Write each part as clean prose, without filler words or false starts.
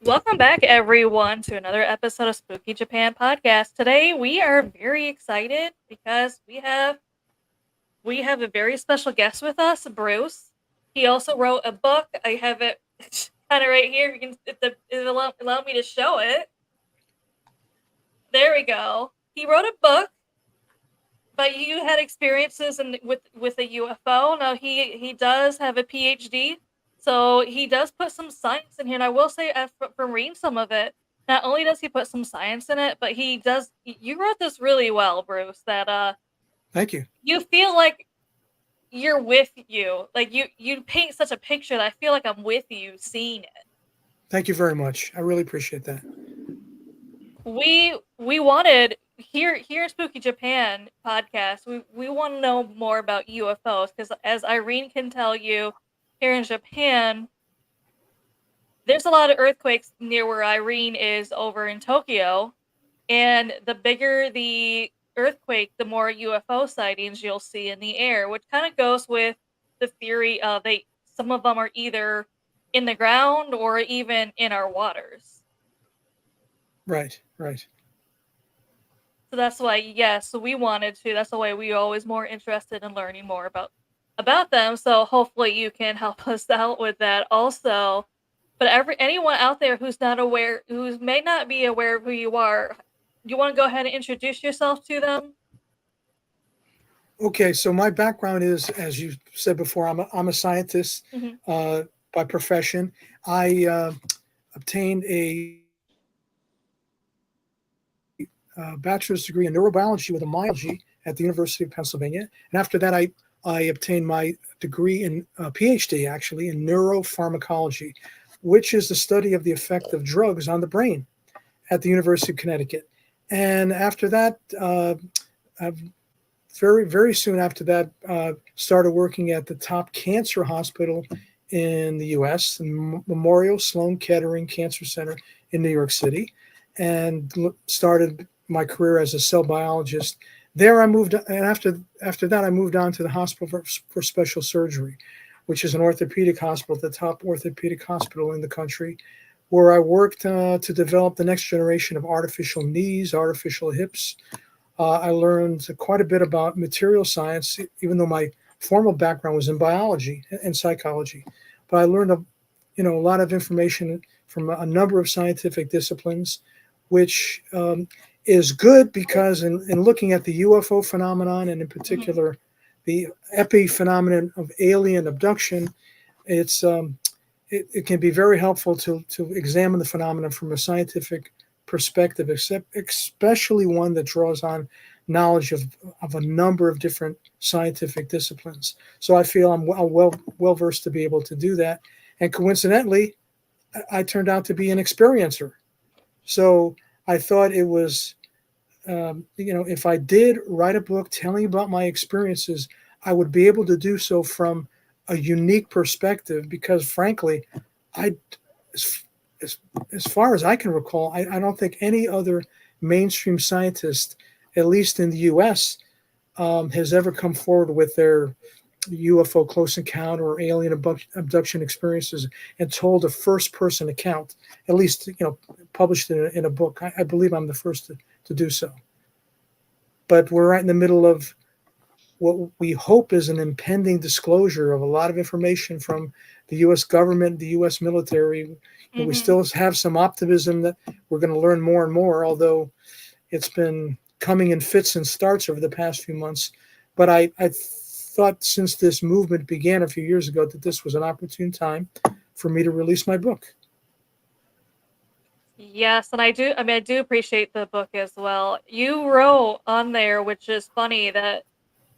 Welcome back, everyone, to another episode of Spooky Japan Podcast. Today, we are very excited because we have a very special guest with us, Bruce. He also wrote a book. I have it kind of right here. You can allow me to show it. There we go. He wrote a book, but you had experiences with a UFO. Now he does have a PhD, so he does put some science in here. And I will say, from reading some of it, not only does he put some science in it, but he does. You wrote this really well, Bruce. That Thank you. you feel like you're with you. Like you paint such a picture that I feel like I'm with you, seeing it. Thank you very much. I really appreciate that. We wanted here in Spooky Japan podcast, we want to know more about UFOs because as Irene can tell you, here in Japan, there's a lot of earthquakes near where Irene is over in Tokyo, and the bigger the earthquake, the more UFO sightings you'll see in the air, which kind of goes with the theory of some of them are either in the ground or even in our waters. Right, right. So that's why, yes, we wanted to. That's the way we are always more interested in learning more about them. So hopefully you can help us out with that also. But anyone out there who's not aware, who may not be aware of who you are, you want to go ahead and introduce yourself to them? Okay, so my background is, as you said before, I'm a scientist Hmm. by profession. I obtained a bachelor's degree in neurobiology with a minor in biology at the University of Pennsylvania, and after that, I obtained my degree in Ph.D. actually in neuropharmacology, which is the study of the effect of drugs on the brain at the University of Connecticut. And after that, I've very soon after that, started working at the top cancer hospital in the U.S., Memorial Sloan-Kettering Cancer Center in New York City, and started my career as a cell biologist. There, I moved, and after that, I moved on to the hospital for special surgery, which is an orthopedic hospital, the top orthopedic hospital in the country, where I worked to develop the next generation of artificial knees, artificial hips. I learned quite a bit about material science, even though my formal background was in biology and psychology. But I learned a lot of information from a number of scientific disciplines, which is good because in looking at the UFO phenomenon and in Hmm. particular the epiphenomenon of alien abduction, it's it can be very helpful to examine the phenomenon from a scientific perspective, especially one that draws on knowledge of a number of different scientific disciplines. So I feel I'm well versed to be able to do that. And coincidentally, I turned out to be an experiencer. So I thought it was, if I did write a book telling about my experiences, I would be able to do so from a unique perspective because, frankly, I, as, as, as far as I can recall, I don't think any other mainstream scientist, at least in the U.S., has ever come forward with their UFO close encounter or alien abduction experiences and told a first person account, at least published in a book. I believe I'm the first to do so. But we're right in the middle of what we hope is an impending disclosure of a lot of information from the U.S. government, the U.S. military. We Hmm. still have some optimism that we're going to learn more and more, although it's been coming in fits and starts over the past few months. But I thought since this movement began a few years ago that this was an opportune time for me to release my book. Yes, and I do. I mean, I do appreciate the book as well. You wrote on there, which is funny that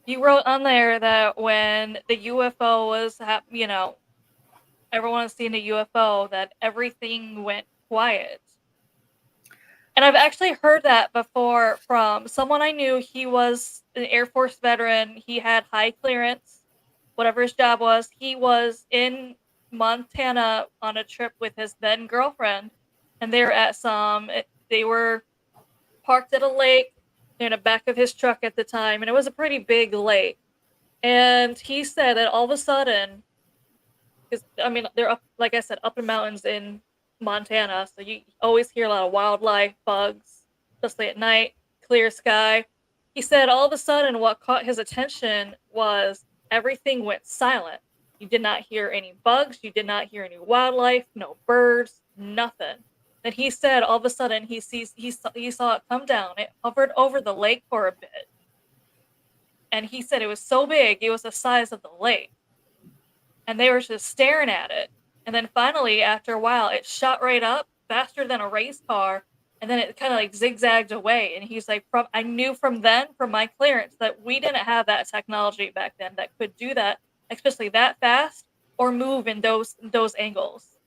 you wrote on there that when the UFO was, everyone was seeing a UFO, that everything went quiet. And I've actually heard that before from someone I knew. He was an Air Force veteran. He had high clearance, whatever his job was. He was in Montana on a trip with his then girlfriend, and they were they were parked at a lake in the back of his truck at the time, and it was a pretty big lake. And he said that all of a sudden, because I mean they're up, like I said, up in mountains in Montana, so you always hear a lot of wildlife, bugs, especially at night, clear sky. He said all of a sudden what caught his attention was everything went silent. You did not hear any bugs, you did not hear any wildlife, no birds, nothing. Then he said all of a sudden he saw it come down. It hovered over the lake for a bit. And he said it was so big, it was the size of the lake. And they were just staring at it. And then finally, after a while, it shot right up faster than a race car, and then it kind of like zigzagged away. And he's like, "From I knew from then, from my clearance, that we didn't have that technology back then that could do that, especially that fast or move in those angles."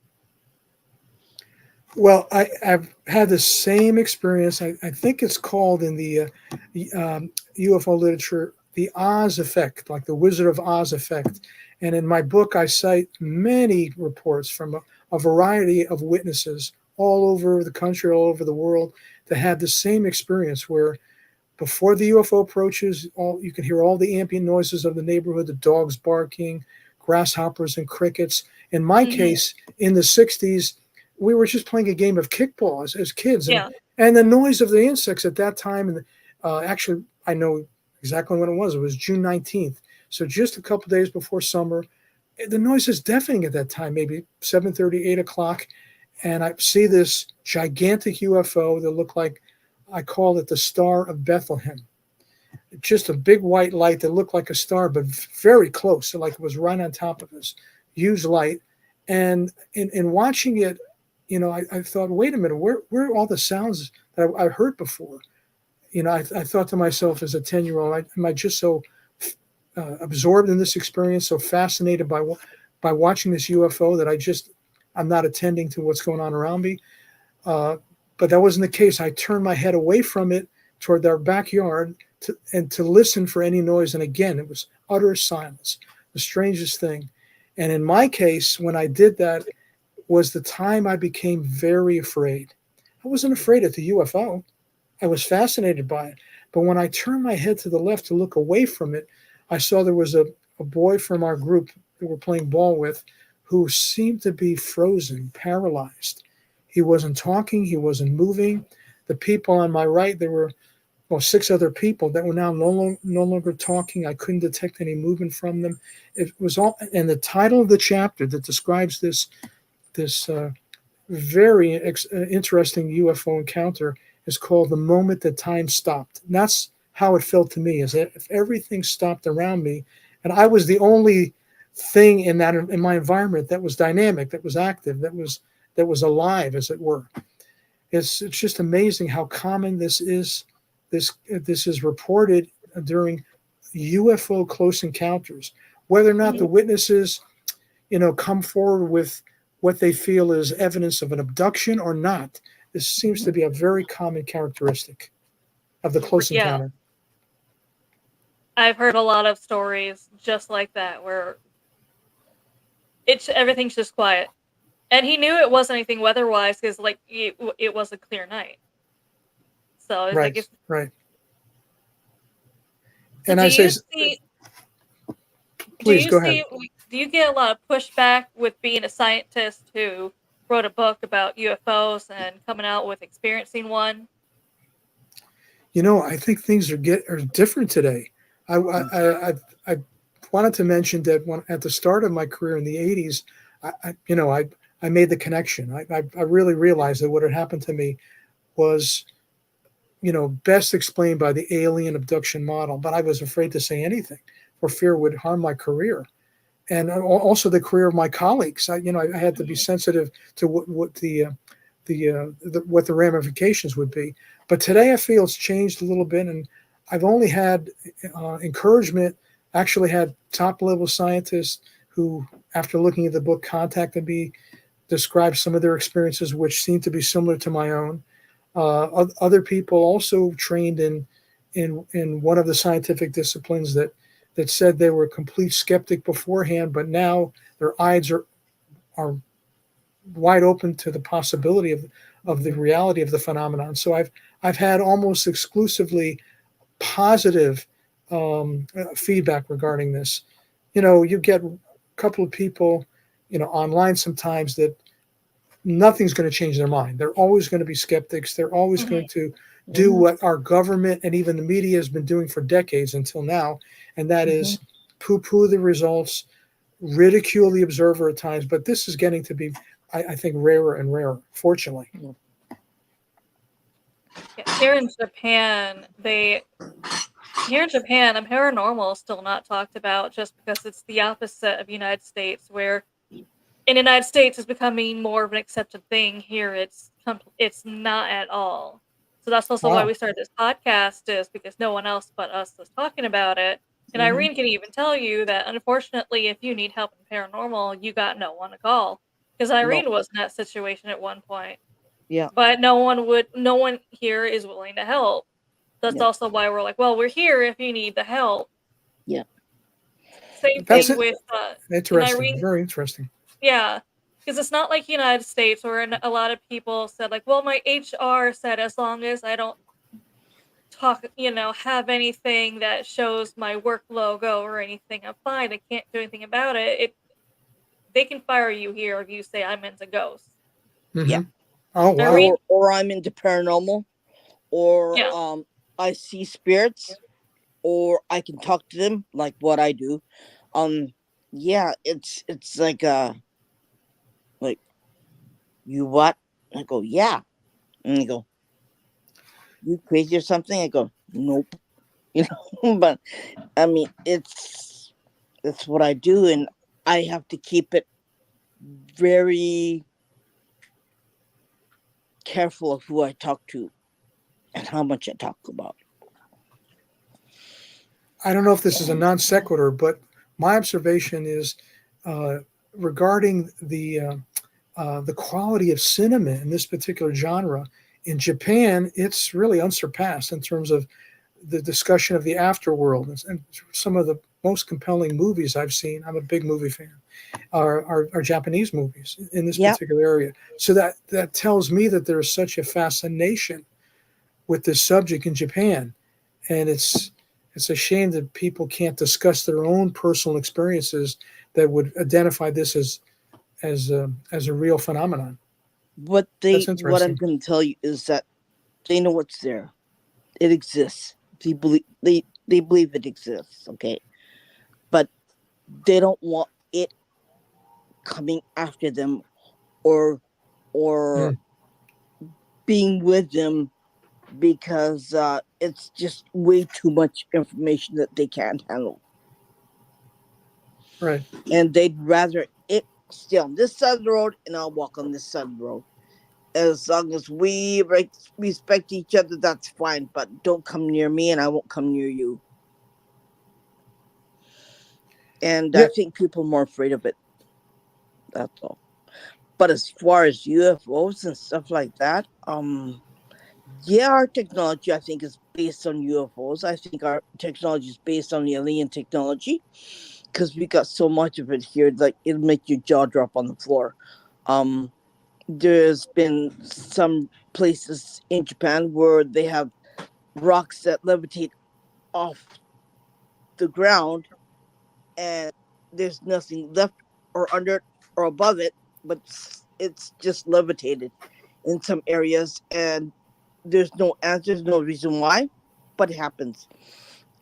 Well, I've had the same experience. I think it's called in the UFO literature the Oz effect, like the Wizard of Oz effect. And in my book, I cite many reports from a variety of witnesses all over the country, all over the world, that had the same experience where before the UFO approaches, you can hear all the ambient noises of the neighborhood, the dogs barking, grasshoppers and crickets. In my Hmm. case, in the 60s, we were just playing a game of kickball as kids. Yeah. And the noise of the insects at that time, and actually, I know exactly when it was. It was June 19th. So just a couple days before summer. The noise is deafening at that time, maybe 7:30, 8 o'clock. And I see this gigantic UFO that looked like, I call it the Star of Bethlehem. Just a big white light that looked like a star, but very close. So like it was right on top of us. Huge light. And in watching it, I thought, wait a minute, where are all the sounds that I heard before? I thought to myself as a 10-year-old, am I just so absorbed in this experience, so fascinated by watching this UFO that I'm not attending to what's going on around me? But that wasn't the case. I turned my head away from it toward our backyard to listen for any noise. And again, it was utter silence, the strangest thing. And in my case, when I did that, was the time I became very afraid. I wasn't afraid of the UFO. I was fascinated by it. But when I turned my head to the left to look away from it, I saw there was a boy from our group that we're playing ball with who seemed to be frozen, paralyzed. He wasn't talking. He wasn't moving. The people on my right, there were 6 other people that were now no longer talking. I couldn't detect any movement from them. It was all, and the title of the chapter that describes this very interesting UFO encounter is called "The Moment That Time Stopped." And that's how it felt to me, is that if everything stopped around me, and I was the only thing in my environment that was dynamic, that was active, that was alive, as it were. It's just amazing how common this is. This is reported during UFO close encounters, whether or not the Hmm. witnesses, come forward with what they feel is evidence of an abduction or not. This seems to be a very common characteristic of the close Yeah. encounter. I've heard a lot of stories just like that where everything's just quiet. And he knew it wasn't anything weather-wise because, like, it was a clear night. So it's like, Right, right. so And I say, do please you go ahead. see, do you get a lot of pushback with being a scientist who wrote a book about UFOs and coming out with experiencing one? I think things are different today. I wanted to mention that at the start of my career in the 80s, I made the connection. I really realized that what had happened to me was, best explained by the alien abduction model, but I was afraid to say anything for fear it would harm my career and also the career of my colleagues. I had to be Mhm. sensitive to what what the ramifications would be. But today I feel it's changed a little bit, and I've only had encouragement. Actually, had top level scientists who, after looking at the book, contacted me, described some of their experiences, which seemed to be similar to my own. Other people also trained in one of the scientific disciplines that said they were a complete skeptic beforehand, but now their eyes are wide open to the possibility of the reality of the phenomenon. So I've had almost exclusively positive feedback regarding this. You get a couple of people, online sometimes that nothing's going to change their mind. They're always going to be skeptics. They're always Mhm. going to do what our government and even the media has been doing for decades until now, and that is poo-poo the results, ridicule the observer at times. But this is getting to be, I think, rarer and rarer, fortunately. Yeah, here in Japan, a paranormal is still not talked about just because it's the opposite of United States, where in the United States it's becoming more of an accepted thing. Here it's not at all. So that's also why Wow. we started this podcast, is because no one else but us is talking about it. And Mhm. Irene can even tell you that unfortunately, if you need help in paranormal, you got no one to call. Because No. Irene was in that situation at one point. Yeah. But no one here is willing to help. That's Yeah. also why we're like, well, we're here if you need the help. Yeah. Same That's thing it. with and Interesting. Irene, Very interesting. yeah, because it's not like United States where a lot of people said like, well, my HR said as long as I don't have anything that shows my work logo or anything, I'm fine. I can't do anything about it. They can fire you here if you say I'm into ghosts. Yeah. Mm-hmm. Oh, wow. Irene, Or I'm into paranormal, or yeah, I see spirits, or I can talk to them, like what I do. Yeah, it's like like, you what? I go, yeah. And they go, you crazy or something? I go, nope. You know, but I mean, it's what I do, and I have to keep it very careful of who I talk to and how much I talk about. I don't know if this is a non sequitur, but my observation is uh, regarding the quality of cinema in this particular genre. In Japan, it's really unsurpassed in terms of the discussion of the afterworld, and some of the most compelling movies I've seen. I'm a big movie fan. Are Japanese movies in this Yeah, particular area. So that tells me that there's such a fascination with this subject in Japan, and it's a shame that people can't discuss their own personal experiences that would identify this as a real phenomenon. That's what I'm interesting. going to tell you is that they know it's there. It exists. They believe it exists. Okay, but they don't want it coming after them, or or Mm, being with them, because it's just way too much information that they can't handle, right. and they'd rather it stay on this side of the road and I'll walk on this side of the road. As long as we respect each other, that's fine. But don't come near me, and I won't come near you. And Yeah. I think people are more afraid of it. That's all. But as far as UFOs and stuff like that, yeah, our technology, I think, is based on UFOs. I think our technology is based on alien technology, because we got so much of it here, like it'll make your jaw drop on the floor. Um, there's been some places in Japan where they have rocks that levitate off the ground, and there's nothing left or under it or above it, but it's just levitated in some areas, and there's no answers, no reason why, but it happens.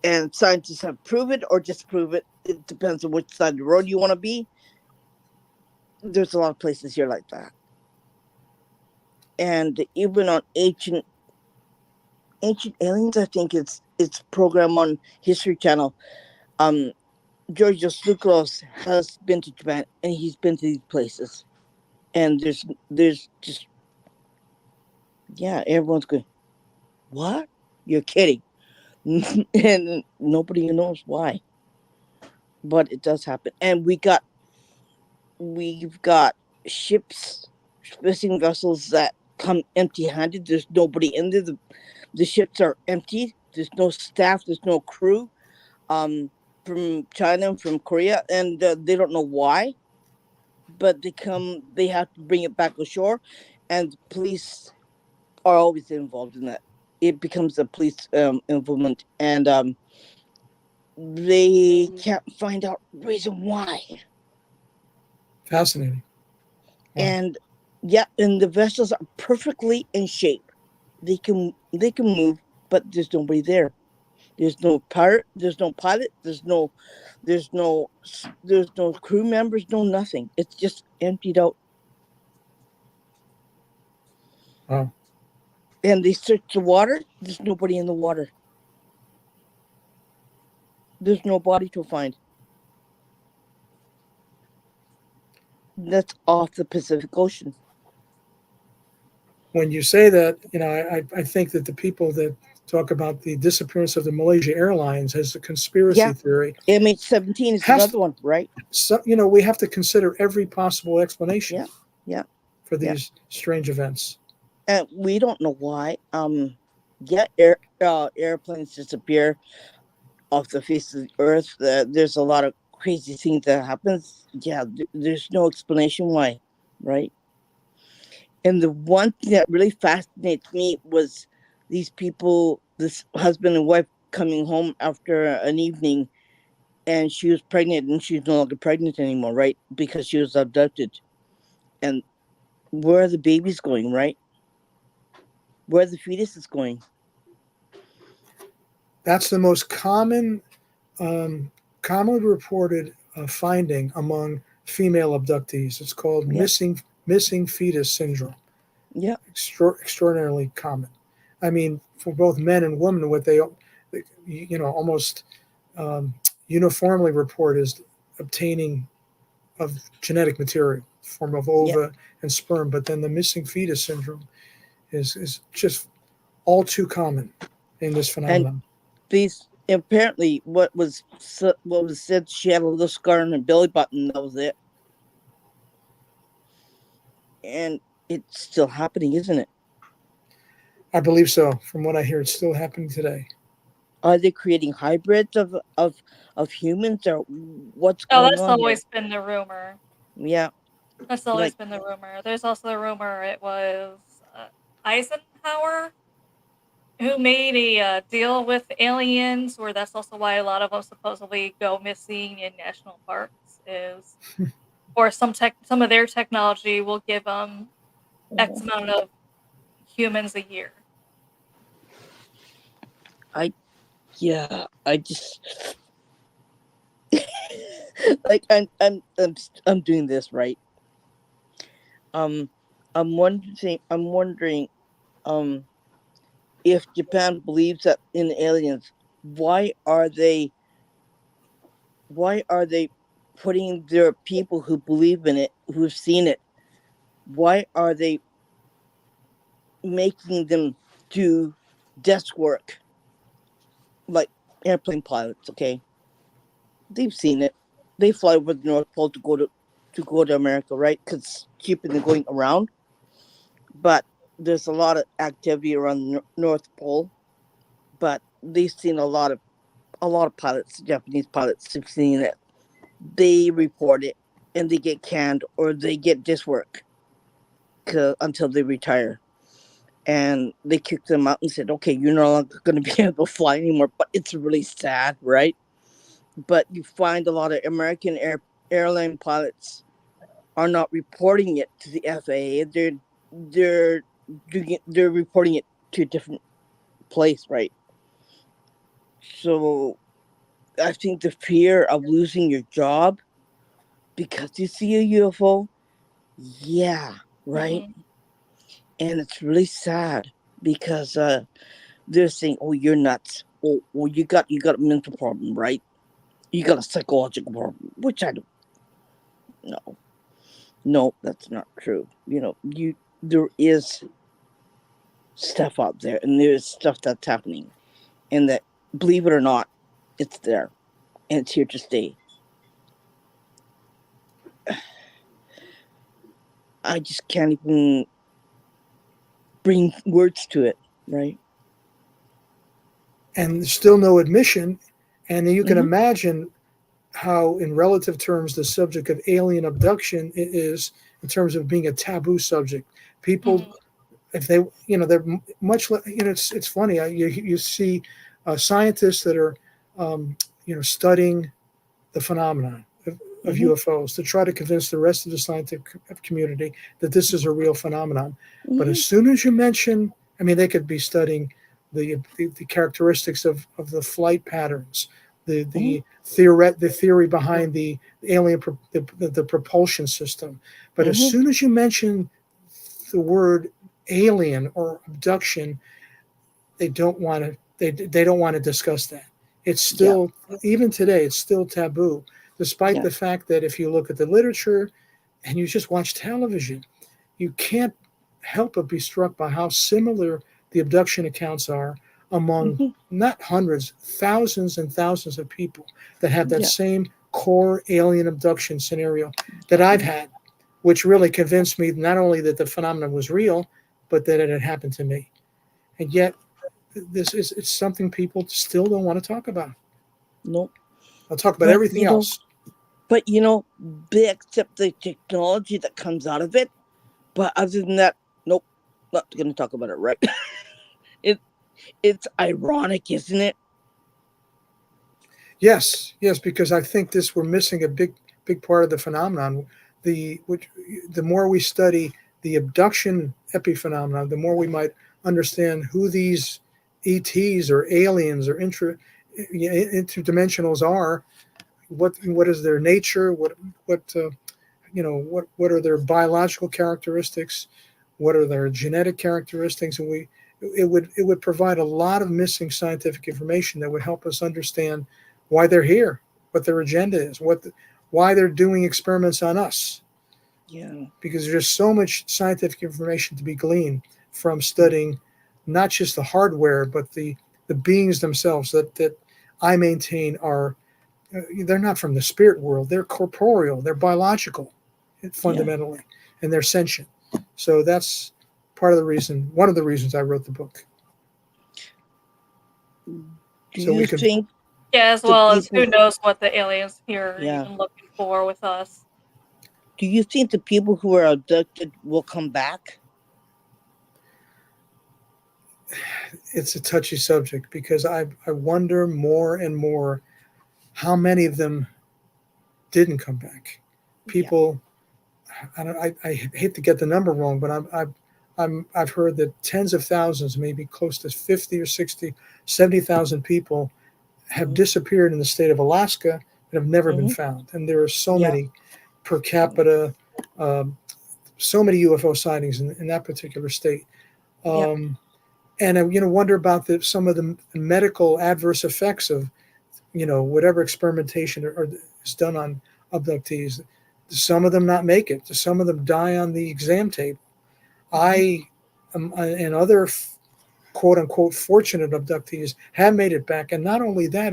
And scientists have proven it or disprove it. It depends on which side of the road you want to be. There's a lot of places here like that. And even on ancient aliens, I think it's programmed on History Channel. Um, George Lucas has been to Japan, and he's been to these places. And there's just, yeah, everyone's going, what? You're kidding. And nobody knows why. But it does happen. And we've got ships, fishing vessels that come empty handed. There's nobody in there. The ships are empty. There's no staff, there's no crew. Um from China and from Korea, and they don't know why, but they have to bring it back ashore, and the police are always involved in that. It becomes a police involvement, and they can't find out reason why. Fascinating. Wow. And Yeah, and the vessels are perfectly in shape. They can move, but there's nobody there. There's no pilot. There's no pilot. There's no crew members. No nothing. It's just emptied out. Wow. And they search the water. There's nobody in the water. There's no body to find. That's off the Pacific Ocean. When you say that, I think that the people that talk about the disappearance of the Malaysia Airlines as a conspiracy Yeah, theory MH17 is has another one, right? so, we have to consider every possible explanation Yeah, yeah, for yeah. these strange events. And we don't know why. Yeah, airplanes disappear off the face of the earth. There's a lot of crazy things that happens. Yeah, there's no explanation why, right? And the one thing that really fascinates me was these people, this husband and wife coming home after an evening, and she was pregnant, and she's no longer pregnant anymore, right? Because she was abducted. And where are the babies going, right? Where are the fetuses going? That's the most commonly reported finding among female abductees. It's called Yeah, missing fetus syndrome. yeah, Extraordinarily common. I mean, for both men and women, what they almost um, uniformly report is obtaining of genetic material, form of yeah. ova and sperm. But then the missing fetus syndrome is just all too common in this And phenomenon. these apparently what was said, she had a little scar on her belly button. That was it. And it's still happening, isn't it? I believe so. From what I hear, it's still happening today. Are they creating hybrids of humans, or what's Oh, going that's on here? always been the rumor. Yeah, That's always like been the rumor. There's also the rumor it was Eisenhower who made a deal with aliens, where that's also why a lot of them supposedly go missing in national parks. Is or some of their technology will give them X amount of humans a year. I yeah, I just like I'm doing this right. Um, I'm wondering um if Japan believes that in aliens, why are they why are they putting their people who believe in it, who've seen it, why are they making them do desk work like airplane pilots? Okay, they've seen it. They fly over the North Pole to go to America, right? Because it's cheaper than going around. But there's a lot of activity around the North Pole. But they've seen a lot of pilots, Japanese pilots, have seen it. They report it, and they get canned or they get disc work until they retire. And they kicked them out and said, "Okay, you're no longer going to be able to fly anymore." But it's really sad, right? But you find a lot of American airline pilots are not reporting it to the FAA. They're they're reporting it to a different place, right? So I think the fear of losing your job because you see a UFO, yeah, right. Hmm. And it's really sad because they're saying, "Oh, you're nuts. Oh, well, you got a mental problem, right? You got a psychological problem," which I don't know. No, that's not true. There is stuff out there, and there's stuff that's happening, and that, believe it or not, it's there, and it's here to stay. I just can't even bring words to it, right? And there's still no admission. And you can Hmm. imagine how, in relative terms, the subject of alien abduction is in terms of being a taboo subject. People, Hmm. if they, they're much, it's funny. You see scientists that are, studying the phenomenon, of Mhm. UFOs to try to convince the rest of the scientific community that this is a real phenomenon. But Mhm. as soon as you mention, I mean, they could be studying the characteristics of the flight patterns, the Mhm. the the theory behind the alien the propulsion system. But as Mhm. soon as you mention the word alien or abduction, they don't want to they don't want to discuss that. It's Yeah. still, even today, it's still taboo, despite Yeah. the fact that if you look at the literature and you just watch television, you can't help but be struck by how similar the abduction accounts are among Mhm. not hundreds, thousands and thousands of people that have that Yeah. same core alien abduction scenario that I've had, which really convinced me not only that the phenomenon was real, but that it had happened to me. And yet, it's something people still don't want to talk about. No. I'll talk about But everything else. they accept the technology that comes out of it. But other than that, nope, not going to talk about it. Right? it it's ironic, isn't it? Yes, yes, because I think we're missing a big part of the phenomenon. The more we study the abduction epiphenomenon, the more we might understand who these ETs or aliens or interdimensionals are. What is their nature? What are their biological characteristics? What are their genetic characteristics? And it would provide a lot of missing scientific information that would help us understand why they're here, what their agenda is, why they're doing experiments on us. Yeah. Because there's so much scientific information to be gleaned from studying not just the hardware, but the beings themselves that I maintain are they're not from the spirit world. They're corporeal. They're biological, Yeah. fundamentally, and they're sentient. So that's one of the reasons I wrote the book. Do So we you can, think Yeah, as the well as who people? knows what the aliens here are Yeah. even looking for with us. Do you think the people who are abducted will come back? it's a touchy subject because I wonder more and more how many of them didn't come back. Yeah. People, I hate to get the number wrong, but I've heard that tens of thousands, maybe close to 50 or 60, 70,000 people have Mhm. disappeared in the state of Alaska that have never been Mhm. found. And there are so Yeah. many per capita, um, so many UFO sightings in that particular state. Yeah. Um, and I, wonder about some of the medical adverse effects of, whatever experimentation is done on abductees. Some of them not make it. Some of them die on the exam table. Mhm. And other quote unquote fortunate abductees have made it back. And not only that,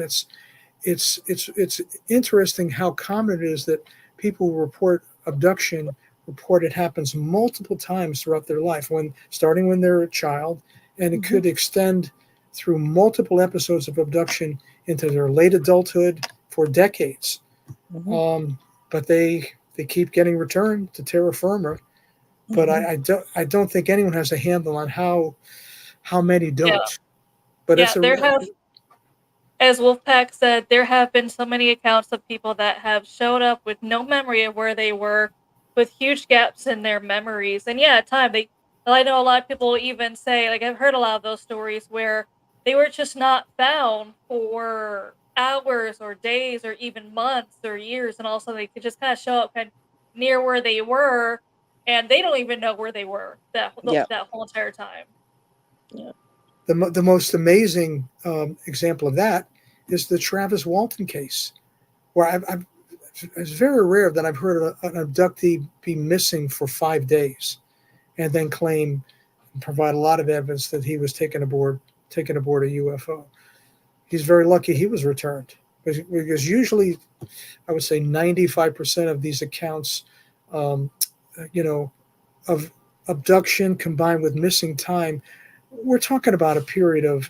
it's interesting how common it is that people who report abduction report it happens multiple times throughout their life, starting when they're a child, and it Mhm. could extend through multiple episodes of abduction into their late adulthood for decades. Mhm. But they keep getting returned to terra firma. But Mhm. I don't think anyone has a handle on how many Yeah, don't. But yeah. it's a There have, as Wolfpack said, there have been so many accounts of people that have showed up with no memory of where they were, with huge gaps in their memories. And yeah, at time they, I know a lot of people even say, like I've heard a lot of those stories where they were just not found for hours or days or even months or years, and also they could just kind of show up kind of near where they were, and they don't even know where they were Yeah. that whole entire time. Yeah. the most amazing example of that is the Travis Walton case, where it's very rare that I've heard an abductee be missing for 5 days and then provide a lot of evidence that he was taken aboard a UFO. He's very lucky he was returned because usually I would say 95% of these accounts, um, you know, of abduction combined with missing time, we're talking about a period of,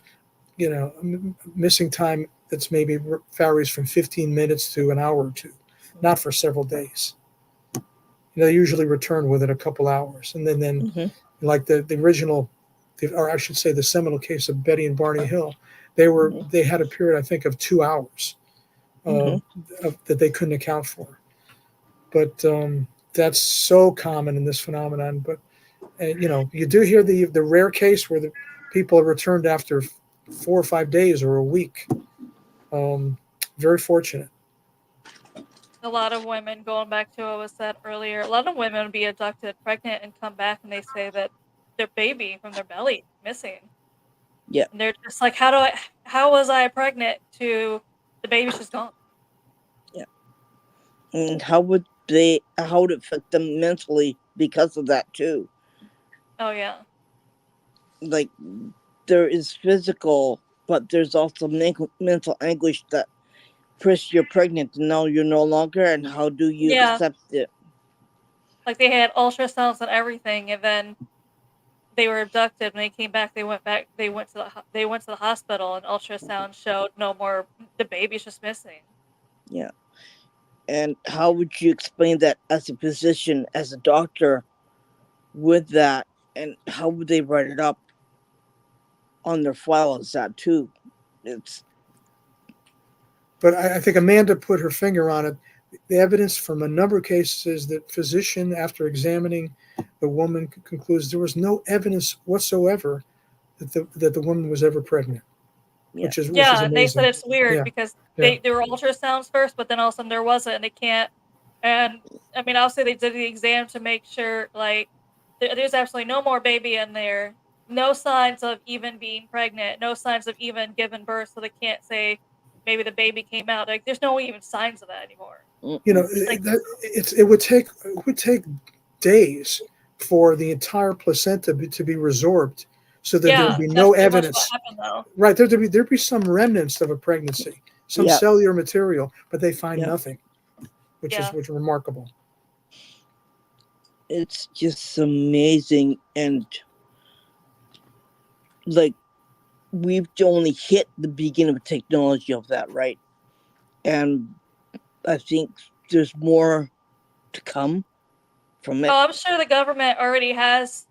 missing time that's maybe varies from 15 minutes to an hour or two, not for several days. They usually return within a couple hours. And then Mhm. like the original, or I should say the seminal case of Betty and Barney Hill, Mhm. they had a period, I think, of 2 hours Mhm. that they couldn't account for. but that's so common in this phenomenon. But you do hear the rare case where the people are returned after 4 or 5 days or a week. Very fortunate. A lot of women, going back to what was said earlier, a lot of women would be abducted, pregnant, and come back, and they say that their baby from their belly is missing. Yeah. And they're just like, how was I pregnant to the baby's just gone? Yeah. And how would it affect them mentally because of that too? Oh yeah. Like, there is physical, but there's also mental anguish that first you're pregnant and now you're no longer, and how do you Yeah. accept it? Like they had ultrasounds and everything, and then they were abducted. When they came back, they went to the hospital, and ultrasound showed no more. The baby's just missing. Yeah. And how would you explain that as a physician, as a doctor, with that, and how would they write it up on their file as that too? But I think Amanda put her finger on it. The evidence from a number of cases is that physician, after examining the woman, concludes there was no evidence whatsoever that the woman was ever pregnant. Yeah. Which is Yeah, they said amazing. it's weird Yeah. because Yeah. there were ultrasounds first, but then all of a sudden there wasn't, and they can't. And I mean, obviously they did the exam to make sure, like, there's absolutely no more baby in there, no signs of even being pregnant, no signs of even giving birth, so they can't say maybe the baby came out. Like, there's no even signs of that anymore. Like, it would take days for the entire placenta to be resorbed, so that there would be no that's pretty much what evidence. happened, though. Right, there'd be some remnants of a pregnancy, some cellular material, but they find nothing, which is remarkable. It's just amazing, and like, we've only hit the beginning of technology of that, right? And I think there's more to come from it. Oh, I'm sure the government already has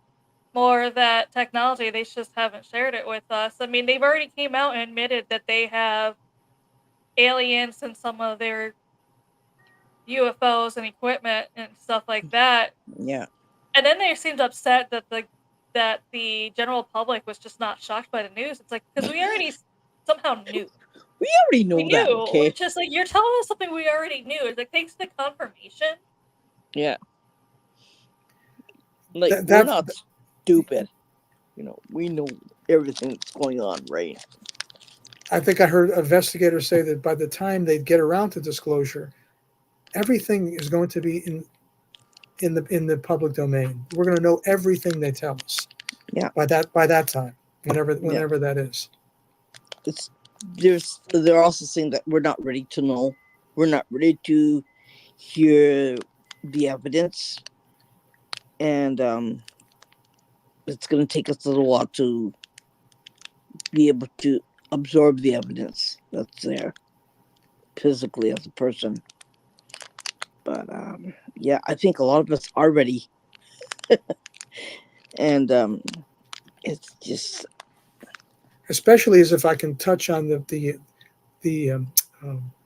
more of that technology. They just haven't shared it with us. I mean, they've already came out and admitted that they have aliens in some of their UFOs and equipment and stuff like that. Yeah. And then they seemed upset that the general public was just not shocked by the news. It's like, because we already somehow knew. We already know We that, knew. okay? It's just like, you're telling us something we already knew. It's like, thanks to confirmation. Yeah. Like, we're not stupid. We know everything that's going on, right? I think I heard investigators say that by the time they get around to disclosure, everything is going to be in the public domain. We're going to know everything they tell us. Yeah. By that time, whenever that is. They're also saying that we're not ready to know. We're not ready to hear the evidence, and it's going to take us a little while to be able to absorb the evidence that's there physically as a person. But yeah, I think a lot of us are ready. And it's just, especially as if I can touch on the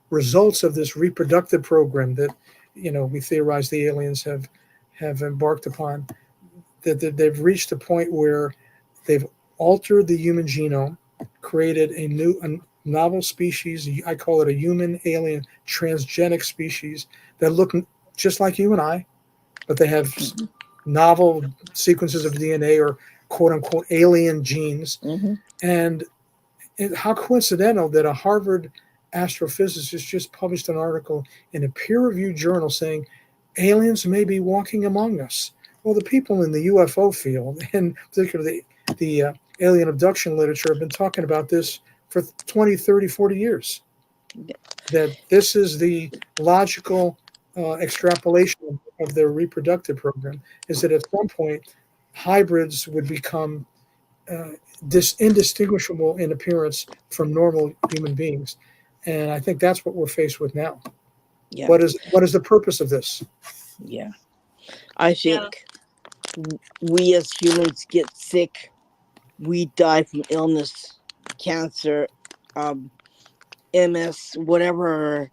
results of this reproductive program that we theorize the aliens have embarked upon, that they've reached a point where they've altered the human genome, created a novel species. I call it a human alien transgenic species that look just like you and I, but they have novel sequences of DNA or quote unquote alien genes. And how coincidental that a Harvard astrophysicist just published an article in a peer-reviewed journal saying aliens may be walking among us. Well, the people in the UFO field, and particularly the alien abduction literature, have been talking about this for 20, 30, 40 years. That this is the logical extrapolation of their reproductive program, is that at some point hybrids would become indistinguishable in appearance from normal human beings. And I think that's what we're faced with now. Yeah. What is the purpose of this? Yeah. I think we as humans get sick. We die from illness, cancer, MS, whatever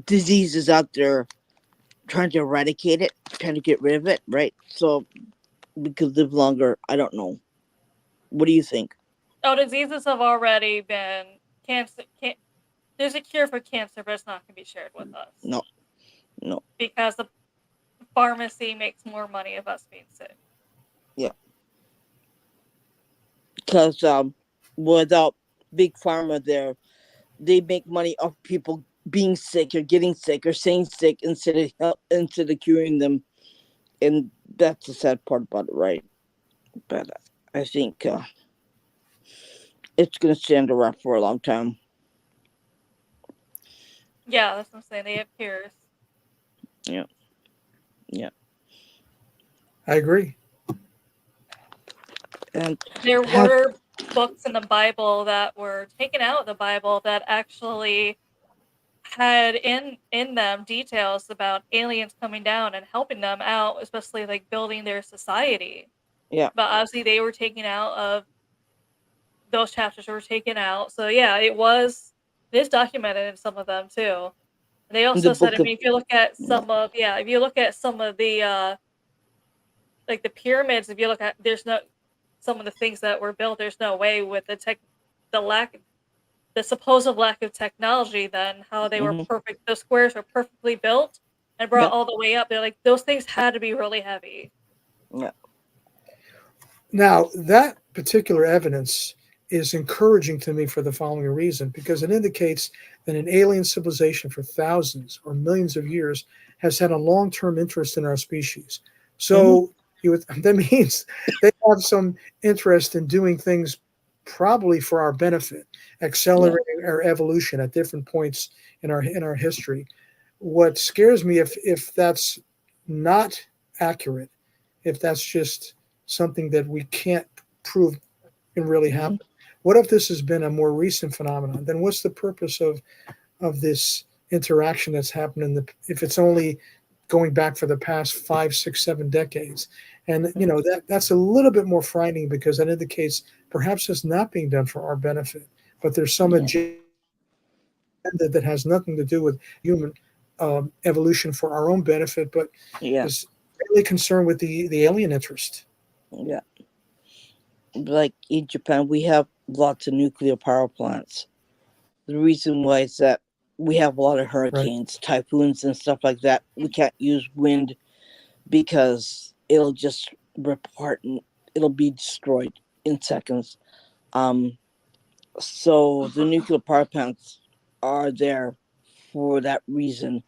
diseases out there trying to eradicate it, trying to get rid of it, right? So we could live longer. I don't know. What do you think? Oh, diseases have already been cancer. There's a cure for cancer, but it's not going to be shared with us. No. Because the pharmacy makes more money of us being sick. Yeah. Because without big pharma there, they make money off people being sick or getting sick or staying sick instead of curing them, and that's the sad part about it, right? But I think it's gonna stand around for a long time. Yeah, that's what I'm saying. They have cures. Yeah. I agree. And There were books in the Bible that were taken out of the Bible that actually had in them details about aliens coming down and helping them out, especially like building their society. yeah, But obviously they were taken out of those chapters were taken out. So yeah, it is documented in some of them too. They in the also said, I book of mean, if you look at if you look at some of the like the pyramids, if you look at some of the things that were built, there's no way with the supposed lack of technology, then how they were mhm, perfect. Those squares were perfectly built and brought yeah, all the way up. They're like those things had to be really heavy. yeah, Now, that particular evidence is encouraging to me for the following reason, because it indicates that an alien civilization for thousands or millions of years has had a long-term interest in our species. mhm, So that means they have some interest in doing things probably for our benefit, yeah, accelerating our evolution at different points in our history. What scares me if that's not accurate, if that's just something that we can't prove can really mhm, happen. What if this has been a more recent phenomenon? Then what's the purpose of this interaction that's happened if it's only going back for the past 5, 6, 7 decades? And mhm, that's a little bit more frightening because that indicates perhaps it's not being done for our benefit, but there's some yeah, agenda that has nothing to do with human evolution for our own benefit, but yeah, is really concerned with the alien interest. yeah. Like in Japan, we have lots of nuclear power plants. The reason why is that we have a lot of Right. hurricanes, typhoons, and stuff like that. We can't use wind because it'll just rip apart and it'll be destroyed in seconds. Um, so the nuclear power plants are there for that reason,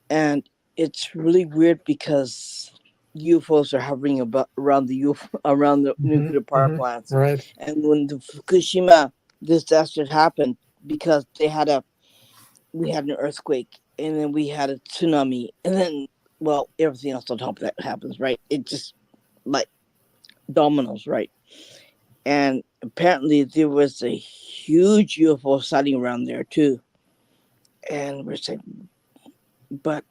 and it's really weird because UFOs are hovering around the around the nuclear power plants, Right. and when the Fukushima disaster happened, because we had an earthquake, and then we had a tsunami, and then well everything else on top of that happens, right? It just like dominoes, right? And apparently there was a huge UFO sighting around there too, and we're saying, but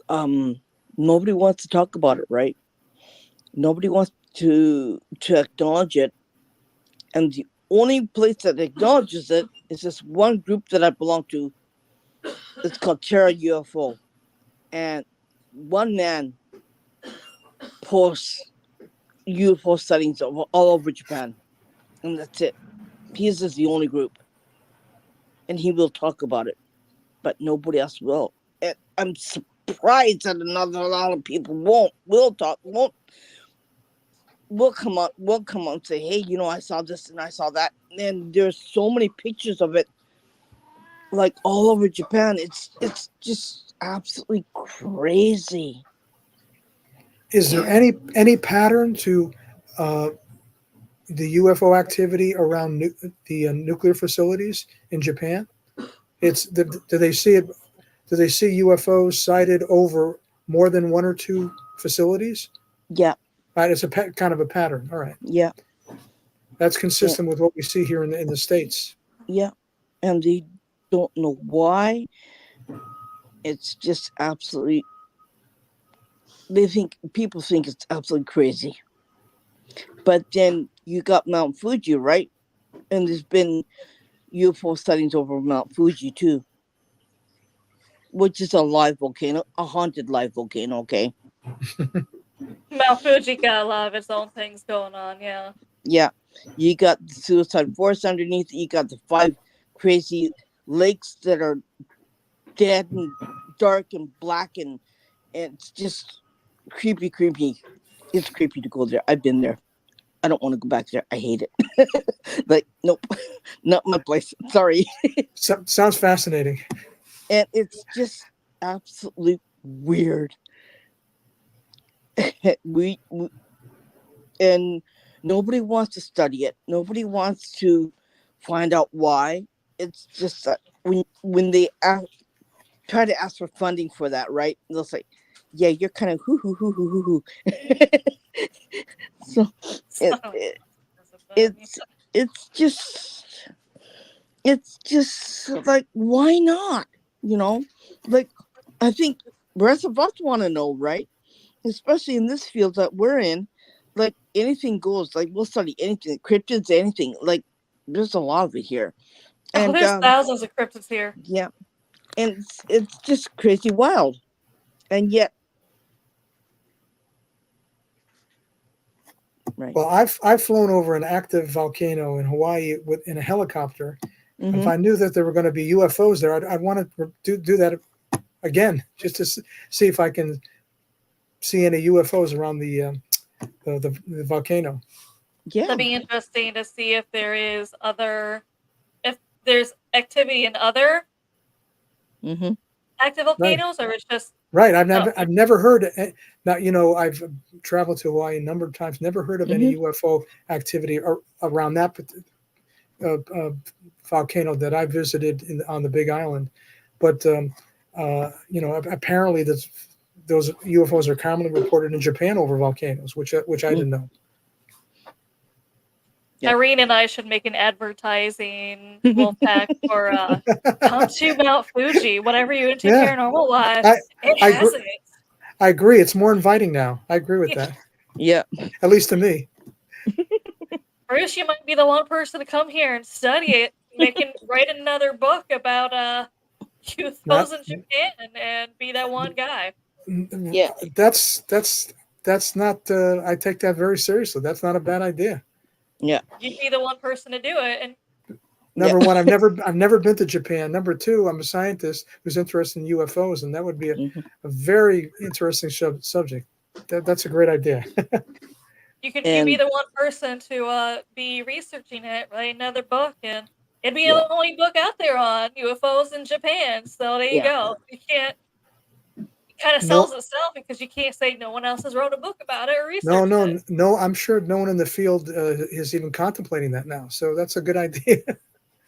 um nobody wants to talk about it, right? Nobody wants to acknowledge it, and the only place that acknowledges it is this one group that I belong to. It's called Terra UFO, and one man posts UFO sightings all over Japan, and that's it. His is the only group, and he will talk about it, but nobody else will. And I'm surprised that another a lot of people will come out and say, hey, I saw this and I saw that. And there's so many pictures of it, like all over Japan. It's just absolutely crazy. Is there any pattern to uh, the UFO activity around the nuclear facilities in Japan? Do they see it? Do they see UFOs sighted over more than one or two facilities? Yeah, Right, it's kind of a pattern. All right, yeah, that's yeah, consistent with what we see here in the states. yeah. And they don't know why. It's just absolutely. People think it's absolutely crazy. But then you got Mount Fuji, right? And there's been UFO sightings over Mount Fuji too. which is a live volcano, a haunted live volcano. Okay. Mount Fuji got a lot of its own things going on. Yeah. Yeah, you got the suicide forest underneath. You got the 5 crazy lakes that are dead and dark and black, and it's just creepy. It's creepy to go there. I've been there. I don't want to go back there. I hate it. Like, nope, not my place. Sorry. Sounds fascinating. And it's just absolutely weird. we and nobody wants to study it. Nobody wants to find out why. It's just that when they try to ask for funding for that, right? They'll say, "Yeah, you're kind of hoo hoo hoo hoo hoo hoo." So it's just like, why not? You know, like, I think the rest of us want to know, right? Especially in this field that we're in, like, anything goes. Like, we'll study anything, cryptids, anything. Like, there's a lot of it here, Oh, and there's thousands of cryptids here. yeah, and it's just crazy wild, and yet, right? Well, I've flown over an active volcano in Hawaii in a helicopter. If Mhm. I knew that there were going to be UFOs there, I'd want to do that again, just to see if I can see any UFOs around the volcano. Yeah, That'd be interesting to see if there's activity in other mm-hmm. active volcanoes, or it's just Right. I've never heard. Now, I've traveled to Hawaii a number of times. Never heard of any UFO activity around that volcano that I visited on the Big Island. But apparently those UFOs are commonly reported in Japan over volcanoes, which I didn't know. Yeah. Irene and I should make an advertising wolf pack for come to Mount Fuji. Whatever you into paranormal wise, I agree. It's more inviting now. I agree with that. Yeah. At least to me. Bruce, you might be the one person to come here and study it. Write another book about UFOs in Japan and be that one guy. Yeah. That's not. I take that very seriously. That's not a bad idea. Yeah. You'd be the one person to do it. And Number one, I've never been to Japan. Number two, I'm a scientist who's interested in UFOs, and that would be a very interesting subject. That's a great idea. You be the one person to be researching it, write another book, and it'd be the only book out there on UFOs in Japan. So there you go. You can't. It kind of sells itself because you can't say no one else has wrote a book about it or researched it. No. I'm sure no one in the field is even contemplating that now. So that's a good idea.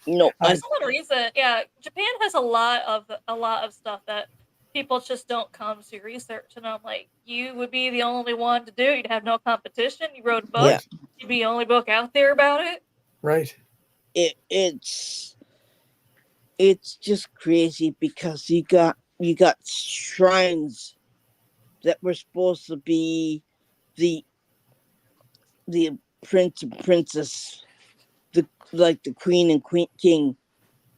No, that's one reason. Yeah, Japan has a lot of stuff that people just don't come to research, and I'm like, you would be the only one to do. You'd have no competition. You wrote a book. You'd be the only book out there about it. Right. It's just crazy because you got shrines that were supposed to be the prince and princess, the queen and king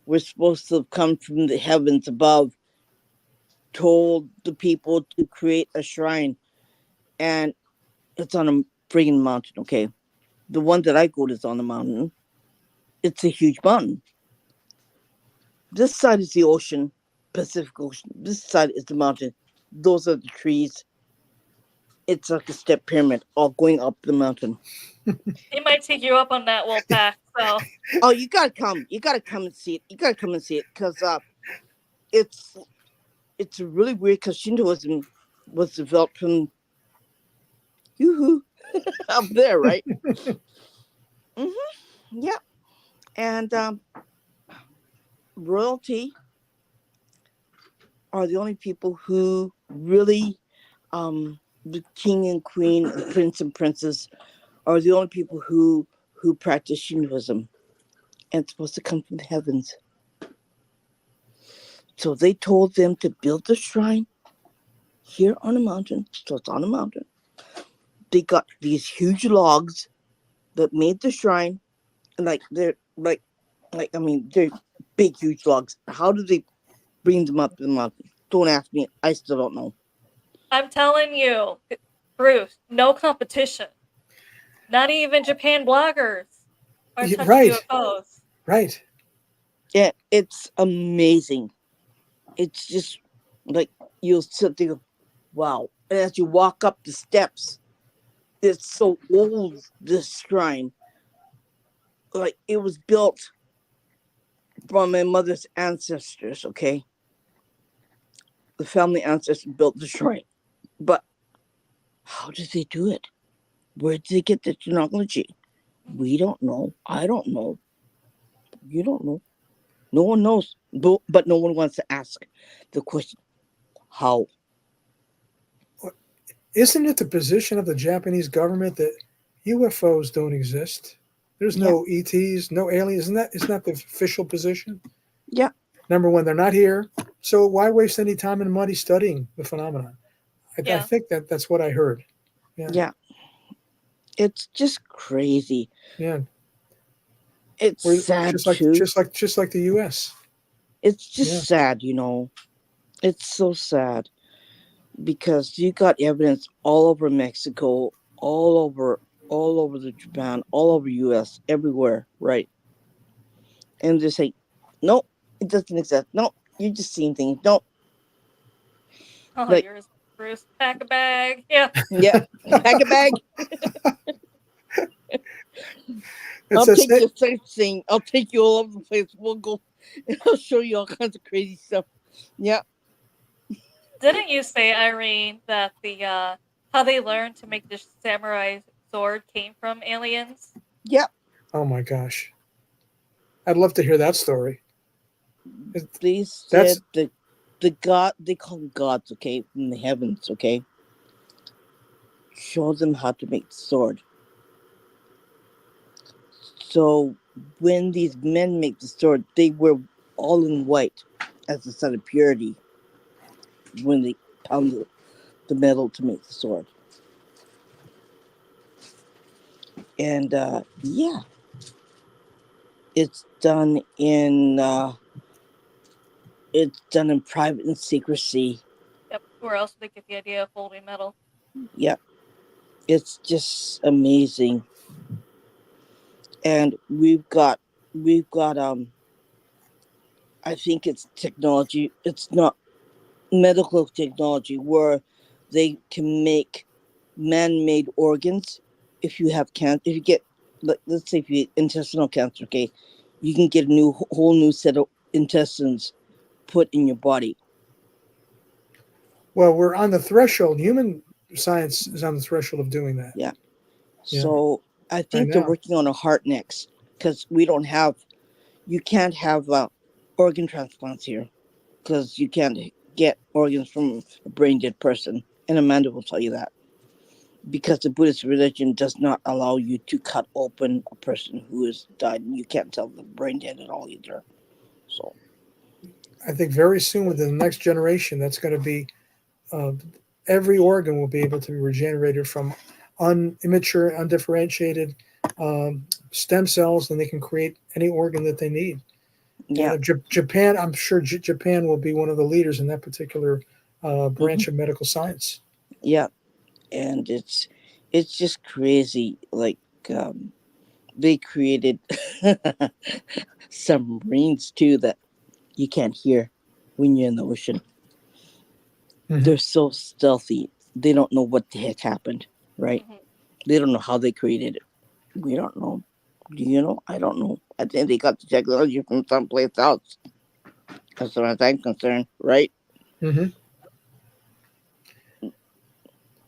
were supposed to come from the heavens above, told the people to create a shrine, and it's on a friggin' mountain. Okay, the one that I go to is on the mountain. It's a huge mountain. This side is the ocean, Pacific Ocean. This side is the mountain. Those are the trees. It's like a step pyramid, all going up the mountain. He might take you up on that wolf pack. So. Oh, you gotta come. You gotta come and see it. You gotta come and see it because it's really weird because Shintoism was developed from up there, right? Yeah, and royalty are the only people who really, the king and queen, the prince and princess, are the only people who practice Shintoism, and it's supposed to come from the heavens. So they told them to build the shrine here on a mountain. So it's on a mountain. They got these huge logs that made the shrine, and they're they're big, huge logs. How do they bring them up the mountain? Don't ask me. I still don't know. I'm telling you, Bruce, no competition. Not even Japan bloggers are touching Right, UFOs. right. Yeah, it's amazing. It's just like you'll sit there, wow. And as you walk up the steps, it's so old, this shrine. Like it was built from my mother's ancestors, okay? The family ancestors built the shrine. But how did they do it? Where did they get the technology? We don't know. I don't know. You don't know. No one knows. But no one wants to ask the question, how? Isn't it the position of the Japanese government that UFOs don't exist? There's Yeah. no ETs, no aliens. Isn't that the official position? Yeah. Number one, they're not here. So why waste any time and money studying the phenomenon? I Yeah. think that's what I heard. Yeah. It's just crazy. Yeah. It's sad too. Just like the US. It's just Yeah. sad, you know. It's so sad because you got evidence all over Mexico, all over the Japan, all over US, everywhere, right? And they say, no, it doesn't exist. No, you're just seeing things. No, Oh, like, yours, Bruce. Pack a bag. Yeah. yeah, pack a bag. It's I'll a take you sightseeing. I'll take you all over the place. We'll go and I'll show you all kinds of crazy stuff. Yeah. Didn't you say, Irene, that the how they learned to make the samurai sword came from aliens? Yeah. Oh my gosh. I'd love to hear that story. They said the god, they call them gods, okay, from the heavens, okay, show them how to make the sword. So when these men make the sword, they were all in white as a sign of purity when they pounded the metal to make the sword. And yeah, it's done in private and secrecy. Yep. Where else would they get the idea of holding metal? Yeah, it's just amazing. And we've got I think it's technology. It's not medical technology where they can make man-made organs. If you have cancer, if you get, let's say, if you get intestinal cancer, okay, you can get a whole new set of intestines put in your body. Well, we're on the threshold. Human science is on the threshold of doing that. Yeah. So I think they're know. working on a heart next because you can't have organ transplants here because you can't get organs from a brain dead person. And Amanda will tell you that. Because the Buddhist religion does not allow you to cut open a person who has died. And you can't tell the brain dead at all either. So I think very soon within the next generation, that's going to be every organ will be able to be regenerated from immature, undifferentiated stem cells, and they can create any organ that they need. yeah. Japan, I'm sure Japan will be one of the leaders in that particular branch of medical science. Yeah. And it's just crazy. Like they created submarines too that you can't hear when you're in the ocean. Mm-hmm. They're so stealthy. They don't know what the heck happened, right? Mm-hmm. They don't know how they created it. We don't know. Do you know? I don't know. I think they got the technology from someplace else. As far as I'm concerned, right? Mm-hmm.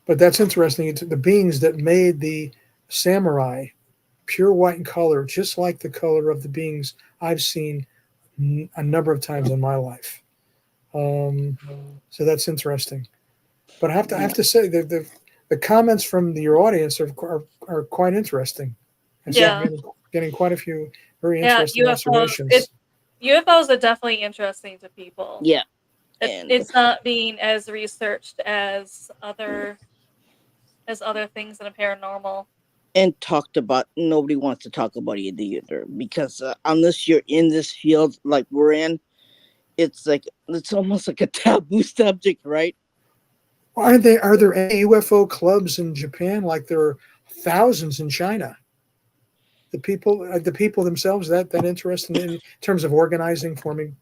But that's interesting. It's the beings that made the samurai pure white in color, just like the color of the beings I've seen a number of times in my life. So that's interesting. But I have to say that the comments from your audience are quite interesting. Yeah. Getting quite a few very interesting observations. UFOs are definitely interesting to people. Yeah. It's not being as researched as other things in a paranormal. And talked about, nobody wants to talk about it either because unless you're in this field like we're in, it's like it's almost like a taboo subject, right? Are there any UFO clubs in Japan like there are thousands in China? The people themselves that interested in terms of organizing, forming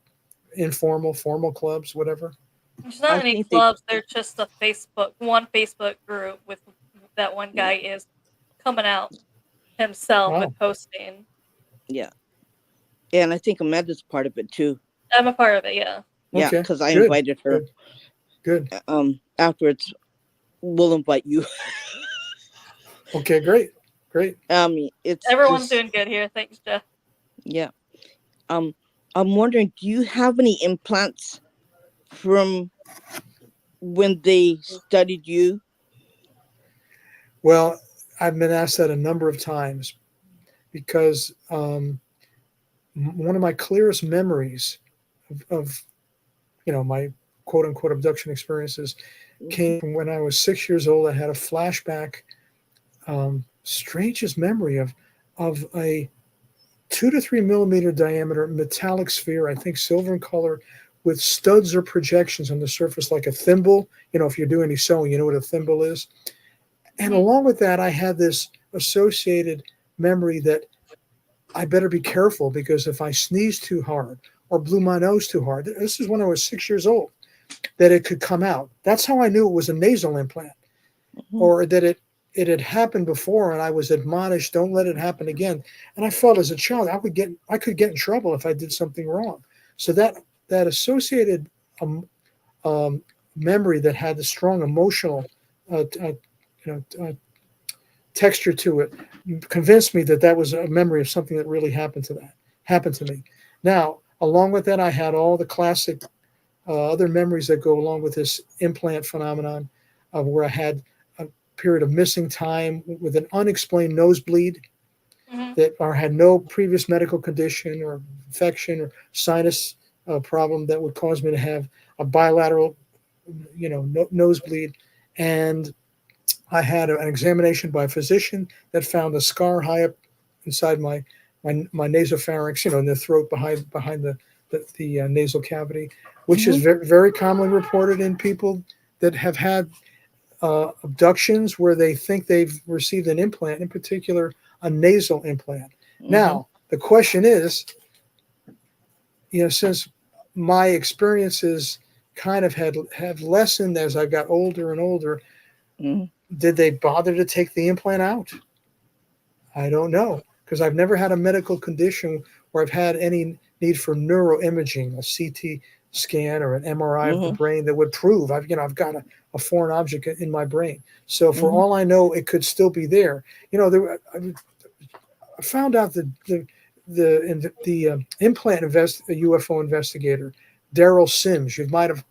informal, formal clubs, whatever. There's not I any think they, clubs. There's just one Facebook group with that one yeah, guy is coming out himself with Wow. posting. yeah, and I think Amanda's part of it too. I'm a part of it, yeah. Yeah, Okay. because I Good. invited her. Good. Good. Afterwards, we'll invite you. Okay. Great. Great. It's Everyone's just doing good here. Thanks, Jeff. yeah. Um, I'm wondering, do you have any implants from when they studied you? Well, I've been asked that a number of times because one of my clearest memories of my quote unquote abduction experiences came from when I was 6 years old. I had a flashback, strangest memory of a 2 to 3 millimeter diameter metallic sphere, I think silver in color, with studs or projections on the surface like a thimble. If you're doing any sewing, you know what a thimble is. And Mhm. along with that, I had this associated memory that I better be careful because if I sneezed too hard or blew my nose too hard, this is when I was 6 years old, that it could come out. That's how I knew it was a nasal implant, Mhm. or that it had happened before and I was admonished, don't let it happen again. And I felt as a child I could get in trouble if I did something wrong. So that associated um, memory that had the strong emotional uh, uh, texture to it convinced me that was a memory of something that really happened to me. Now, along with that, I had all the classic other memories that go along with this implant phenomenon, where I had a period of missing time with an unexplained nosebleed Mhm. that or had no previous medical condition or infection or sinus problem that would cause me to have a bilateral, nosebleed. And I had an examination by a physician that found a scar high up inside my nasopharynx, in the throat behind the nasal cavity, which is Mhm. very, very commonly reported in people that have had abductions where they think they've received an implant, in particular a nasal implant. Mhm. Now, the question is, since my experiences kind of have lessened as I got older and older, Mhm. did they bother to take the implant out? I don't know because I've never had a medical condition where I've had any need for neuroimaging, a CT scan or an MRI of the Mhm. brain that would prove I've got a foreign object in my brain. So for Mhm. all I know, it could still be there. I found out that the implant UFO investigator Daryl Sims. You might have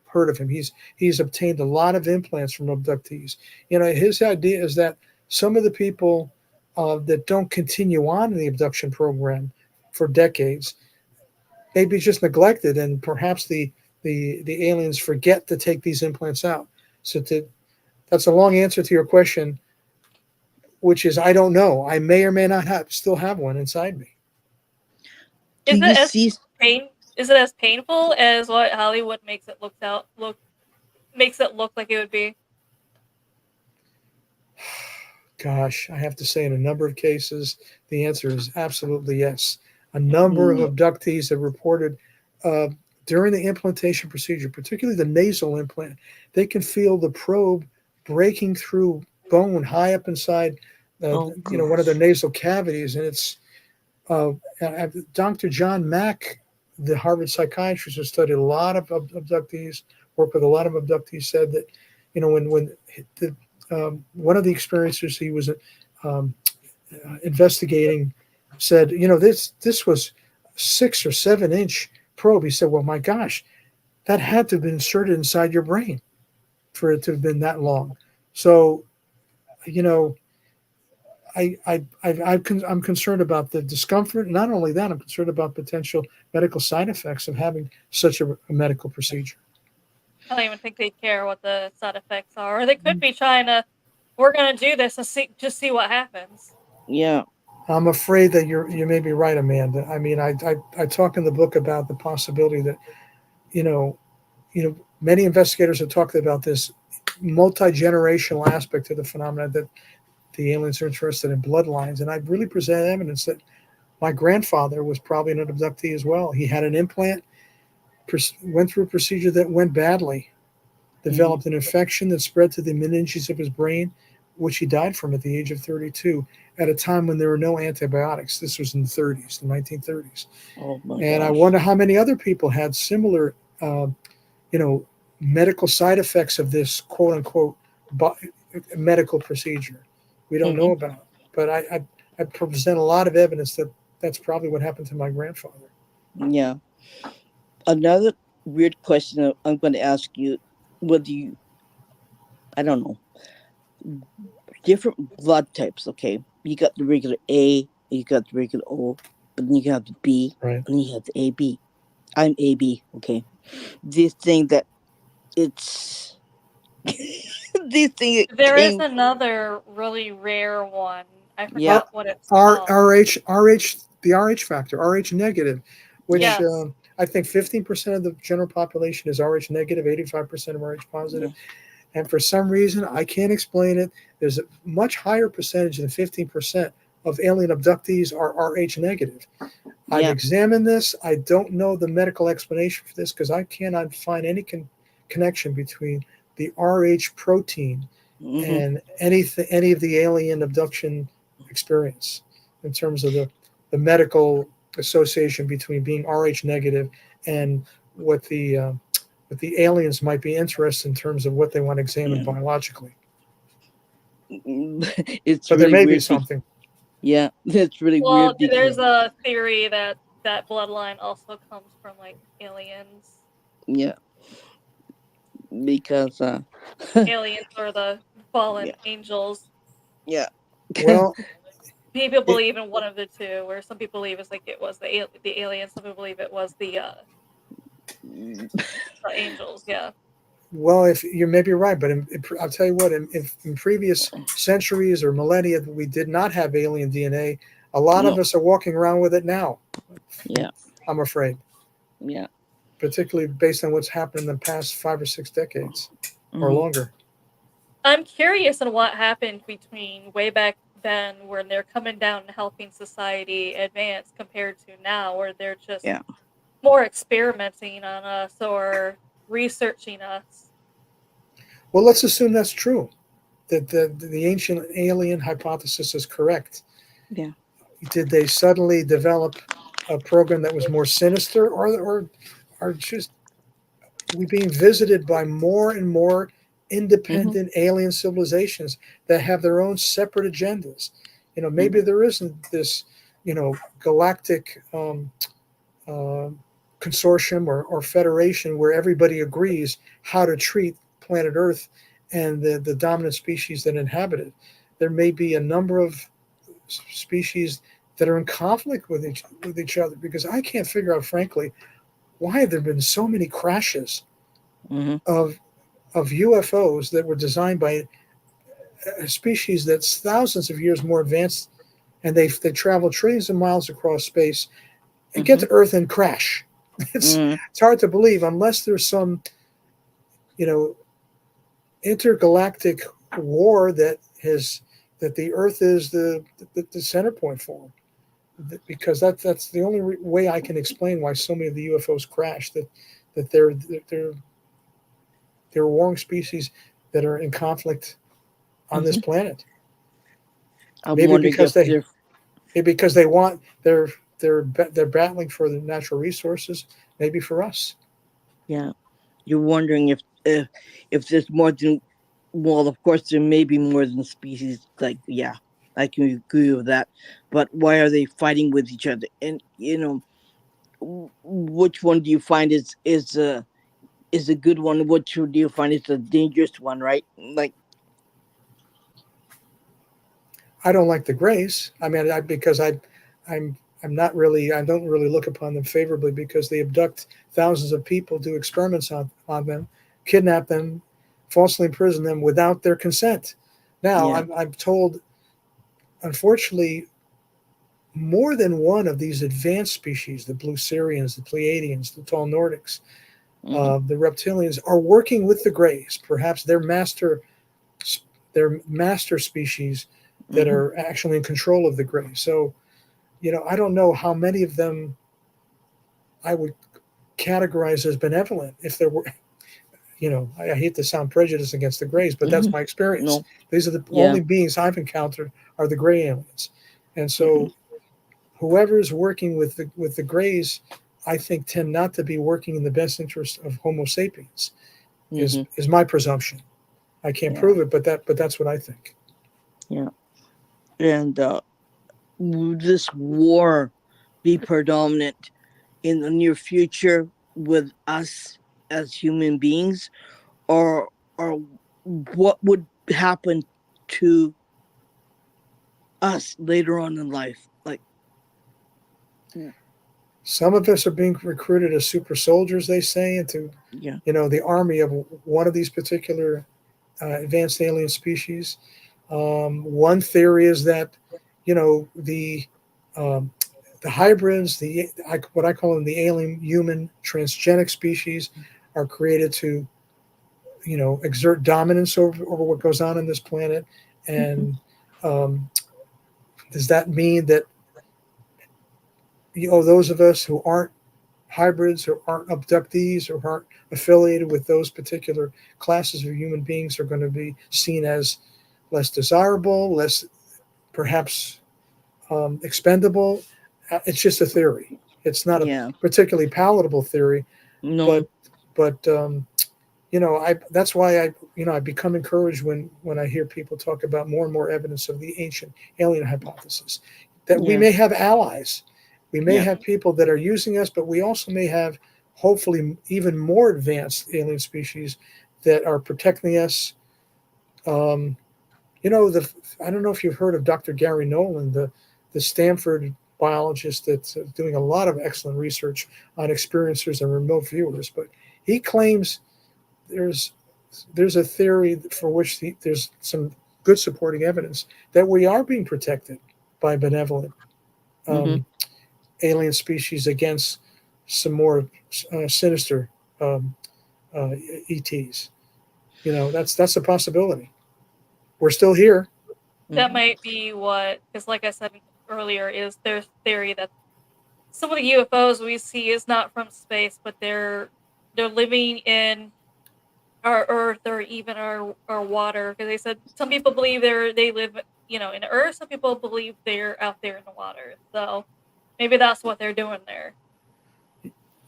heard of him. He's obtained a lot of implants from abductees. His idea is that some of the people that don't continue on in the abduction program for decades may be just neglected, and perhaps the aliens forget to take these implants out. So that's a long answer to your question, which is I don't know. I may or may not still have one inside me. Do Is you it as see? pain? Is it as painful as what Hollywood makes it look like it would be? Gosh, I have to say, in a number of cases, the answer is absolutely yes. A number of Mhm. abductees have reported uh, during the implantation procedure, particularly the nasal implant, they can feel the probe breaking through bone high up inside, Oh one of their gosh. nasal cavities, and it's uh, Dr. John Mack, the Harvard psychiatrist who studied a lot of abductees, worked with a lot of abductees, said that, when the, one of the experiencers he was um, investigating said, this was 6 or 7 inch probe. He said, well, my gosh, that had to have been inserted inside your brain for it to have been that long. So, you know, I'm concerned about the discomfort. Not only that, I'm concerned about potential medical side effects of having such a medical procedure. I don't even think they care what the side effects are. Or they could be trying to, we're gonna do this and see what happens. Yeah. I'm afraid that you may be right, Amanda. I mean, I talk in the book about the possibility that you know many investigators have talked about this multi-generational aspect to the phenomena that the aliens are interested in bloodlines, and I really present evidence that my grandfather was probably an abductee as well. He had an implant, went through a procedure that went badly, developed an infection that spread to the meninges of his brain, which he died from at the age of 32, at a time when there were no antibiotics. This was in the 30s, the 1930s. Oh my And I gosh. wonder how many other people had similar, you know, medical side effects of this quote unquote medical procedure we don't know about. But I present a lot of evidence that that's probably what happened to my grandfather. Yeah. Another weird question I'm going to ask you: whether you, I don't know, different blood types. Okay, you got the regular A, you got the regular O, but then you have the B, Right. and then you have the AB. I'm AB. Okay. Do you think that it's? Do you think it There is came? another really rare one. I Yeah. forgot what it's R called. RH the RH factor, RH negative, which Yeah. Yes. I think 15% of the general population is RH negative, 85% of RH positive. Yeah. And for some reason, I can't explain it. There's a much higher percentage than 15% of alien abductees are RH negative. I've Yeah. examined this. I don't know the medical explanation for this because I cannot find any connection between the RH protein Mm-hmm. and any of the alien abduction experience in terms of the medical association between being RH negative and what the aliens might be interested in terms of what they want to examine Yeah. biologically. It's But there really may be weird. something. Yeah, it's really Well, weird there's because a theory that that bloodline also comes from like aliens. yeah, because Aliens or the fallen yeah, angels. yeah. Well, People it, believe in one of the two, where some people believe it's like it was the aliens. Some people believe it was the angels. Yeah. well, if you may be right, but I'll tell you what, in previous centuries or millennia, we did not have alien DNA. A lot of No, us are walking around with it now, yeah, I'm afraid, yeah. particularly based on what's happened in the past 5 or 6 decades or Hmm. longer. I'm curious on what happened between way back then, when they're coming down and helping society advance, compared to now, where they're just Yeah. more experimenting on us or researching us. Well, let's assume that's true, that the ancient alien hypothesis is correct. Yeah. Did they suddenly develop a program that was more sinister, or are just we being visited by more and more Hmm. independent alien civilizations that have their own separate agendas? Maybe Hmm. there isn't this, galactic uh, consortium or federation where everybody agrees how to treat planet Earth and the dominant species that inhabit it. There may be a number of species that are in conflict with each other, because I can't figure out, frankly, why have there been so many crashes Hmm. of UFOs that were designed by a species that's thousands of years more advanced, and they travel trillions of miles across space and get Hmm. to Earth and crash. It's Hmm. it's hard to believe unless there's some you know intergalactic war that the Earth is the center point for them. Because that's the only way I can explain why so many of the UFOs crash. That they're warring species that are in conflict on this Hmm. planet. I'm Maybe wondering because if they they're maybe because they want they're battling for the natural resources. Maybe for us. yeah. You're wondering if there's more than, well, of course there may be more than species. Like, yeah, I can agree with that. But why are they fighting with each other? And which one do you find is a good one? Which one do you find is a dangerous one? Right? Like, I don't like the Greys. I mean, because I'm I don't really look upon them favorably, because they abduct thousands of people, do experiments on them, kidnap them, falsely imprison them without their consent. Now, yeah. I'm told, unfortunately, more than one of these advanced species, the Blue Syrians, the Pleiadians, the tall Nordics, the reptilians, are working with the grays. Perhaps their master species that are actually in control of the grays. So, I don't know how many of them I would categorize as benevolent if there were. I hate to sound prejudiced against the grays, but that's my experience. No. These are the only beings I've encountered are the gray aliens, and so whoever's working with the grays, I think, tend not to be working in the best interest of Homo sapiens. Is my presumption. I can't prove it, but that's what I think. Yeah, and will this war be predominant in the near future with us as human beings, or what would happen to us later on in life? Like, some of us are being recruited as super soldiers, they say, into the army of one of these particular advanced alien species. One theory is that the hybrids, what I call them the alien human transgenic species, are created to exert dominance over what goes on in this planet. And does that mean that those of us who aren't hybrids or aren't abductees or aren't affiliated with those particular classes of human beings are going to be seen as less desirable, less perhaps expendable? It's just a theory. It's not a particularly palatable theory. No. But that's why I become encouraged when I hear people talk about more and more evidence of the ancient alien hypothesis, that we may have allies. We may have people that are using us, but we also may have, hopefully, even more advanced alien species that are protecting us. I don't know if you've heard of Dr. Gary Nolan, the Stanford biologist that's doing a lot of excellent research on experiencers and remote viewers, but he claims there's a theory for which there's some good supporting evidence that we are being protected by benevolent alien species against some more sinister ETs. That's a possibility. We're still here. That might be because like I said earlier, is their theory that some of the UFOs we see is not from space, but they're living in our Earth or even our water. Because they said some people believe they live in the Earth. Some people believe they're out there in the water. So maybe that's what they're doing there.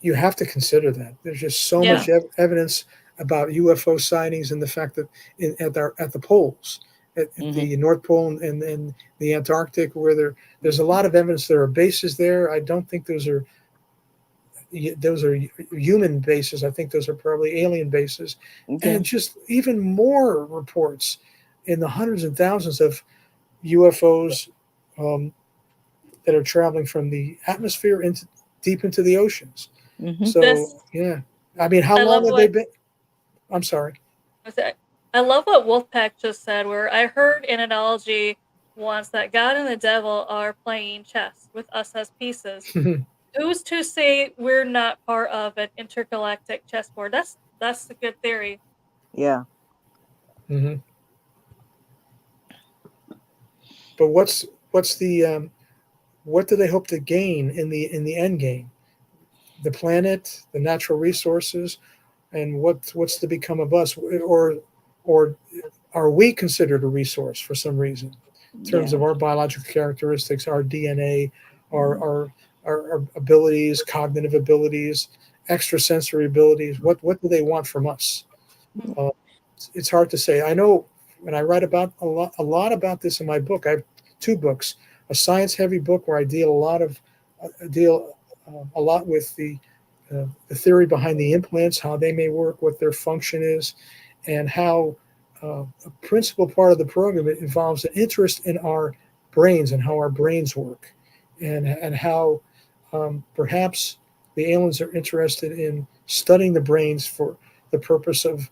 You have to consider that. There's just so much evidence about UFO sightings and the fact that at the poles, at the North Pole and the Antarctic, where there's a lot of evidence there are bases there. I don't think those are human bases. I think those are probably alien bases. And just even more reports in the hundreds and thousands of UFOs that are traveling from the atmosphere deep into the oceans. So I mean, how long have they been? I'm sorry. I love what Wolfpack just said, where I heard an analogy once that God and the devil are playing chess with us as pieces. Who's to say we're not part of an intergalactic chessboard? That's a good theory. Yeah. But what's the what do they hope to gain in the end game? The planet, the natural resources, and what's to become of us, or are we considered a resource for some reason in terms of our biological characteristics, our DNA, our abilities, cognitive abilities, extrasensory abilities? What do they want from us? It's hard to say. I know when I write about a lot about this in my book. I have 2 books: a science-heavy book where I deal a lot with the theory behind the implants, how they may work, what their function is, and how a principal part of the program involves an interest in our brains and how our brains work, and how perhaps the aliens are interested in studying the brains for the purpose of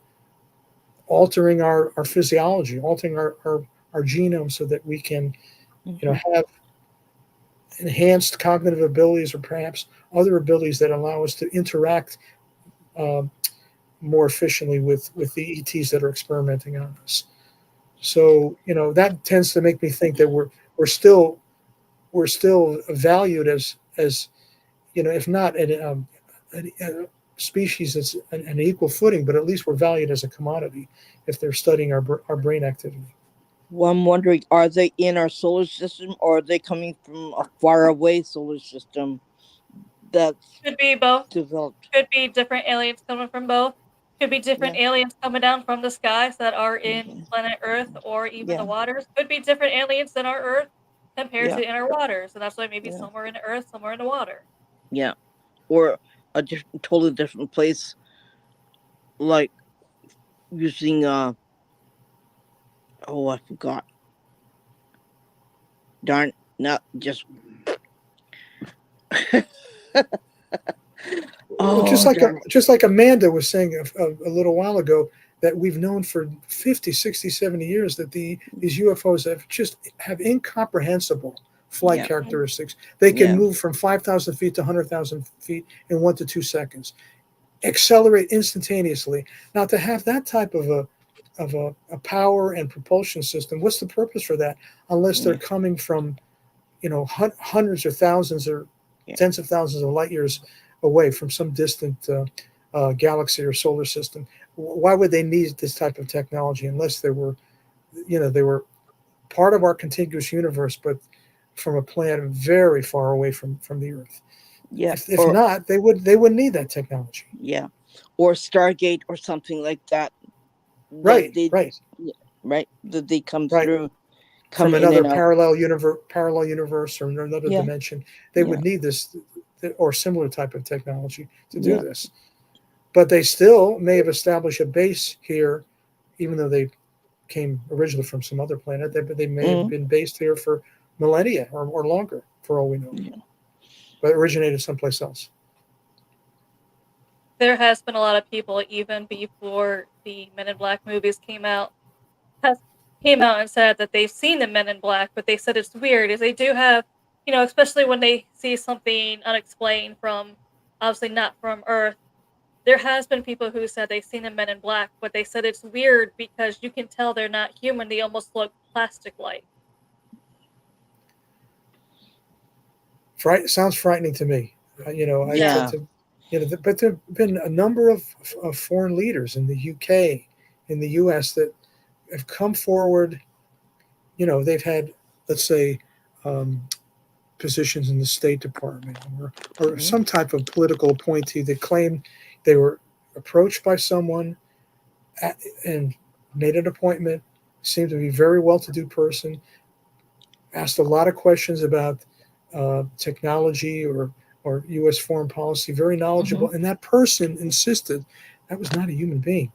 altering our physiology, altering our genome so that we can have enhanced cognitive abilities or perhaps other abilities that allow us to interact more efficiently with the ETs that are experimenting on us. So, that tends to make me think that we're still valued as if not a species that's an equal footing, but at least we're valued as a commodity if they're studying our brain activity. Well, I'm wondering, are they in our solar system, or are they coming from a faraway solar system that's Could be both. developed? Could be different aliens coming from both. Could be different Yeah. aliens coming down from the skies that are in Mm-hmm. planet Earth or even the Yeah. waters. Could be different aliens than our Earth compared Yeah. to in our waters. And that's why maybe Yeah. somewhere in the Earth, somewhere in the water. Yeah. Or a totally different place, like using oh, I forgot. Darn, not just. Well, Oh, darn it. just like Amanda was saying a little while ago, that we've known for 50, 60, 70 years that these UFOs have incomprehensible flight Yeah. characteristics. They can Yeah. move from 5,000 feet to 100,000 feet in 1 to 2 seconds, accelerate instantaneously. Now, to have that type of a power and propulsion system, what's the purpose for that? Unless they're coming from, hundreds or thousands or tens of thousands of light years away from some distant galaxy or solar system. Why would they need this type of technology unless they were part of our contiguous universe, but from a planet very far away from the Earth? Yeah. If not, they wouldn't need that technology. Yeah. Or Stargate or something like that. Right. Right. That they come Right. through. From another parallel universe or another dimension. They would need this or similar type of technology to do this. But they still may have established a base here, even though they came originally from some other planet. They may have been based here for millennia or longer, for all we know. Yeah. But originated someplace else. There has been a lot of people, even before the Men in Black movies came out and said that they've seen the Men in Black, but they said it's weird, is they do have, especially when they see something unexplained from, obviously not from Earth. There has been people who said they've seen the Men in Black, but they said it's weird because you can tell they're not human. They almost look plastic-like. Sounds frightening to me. But there have been a number of foreign leaders in the UK, in the US that have come forward. They've had, let's say, positions in the State Department or some type of political appointee that claimed they were approached by someone and made an appointment, seemed to be a very well-to-do person, asked a lot of questions about technology or U.S. foreign policy, very knowledgeable, and that person insisted that was not a human being.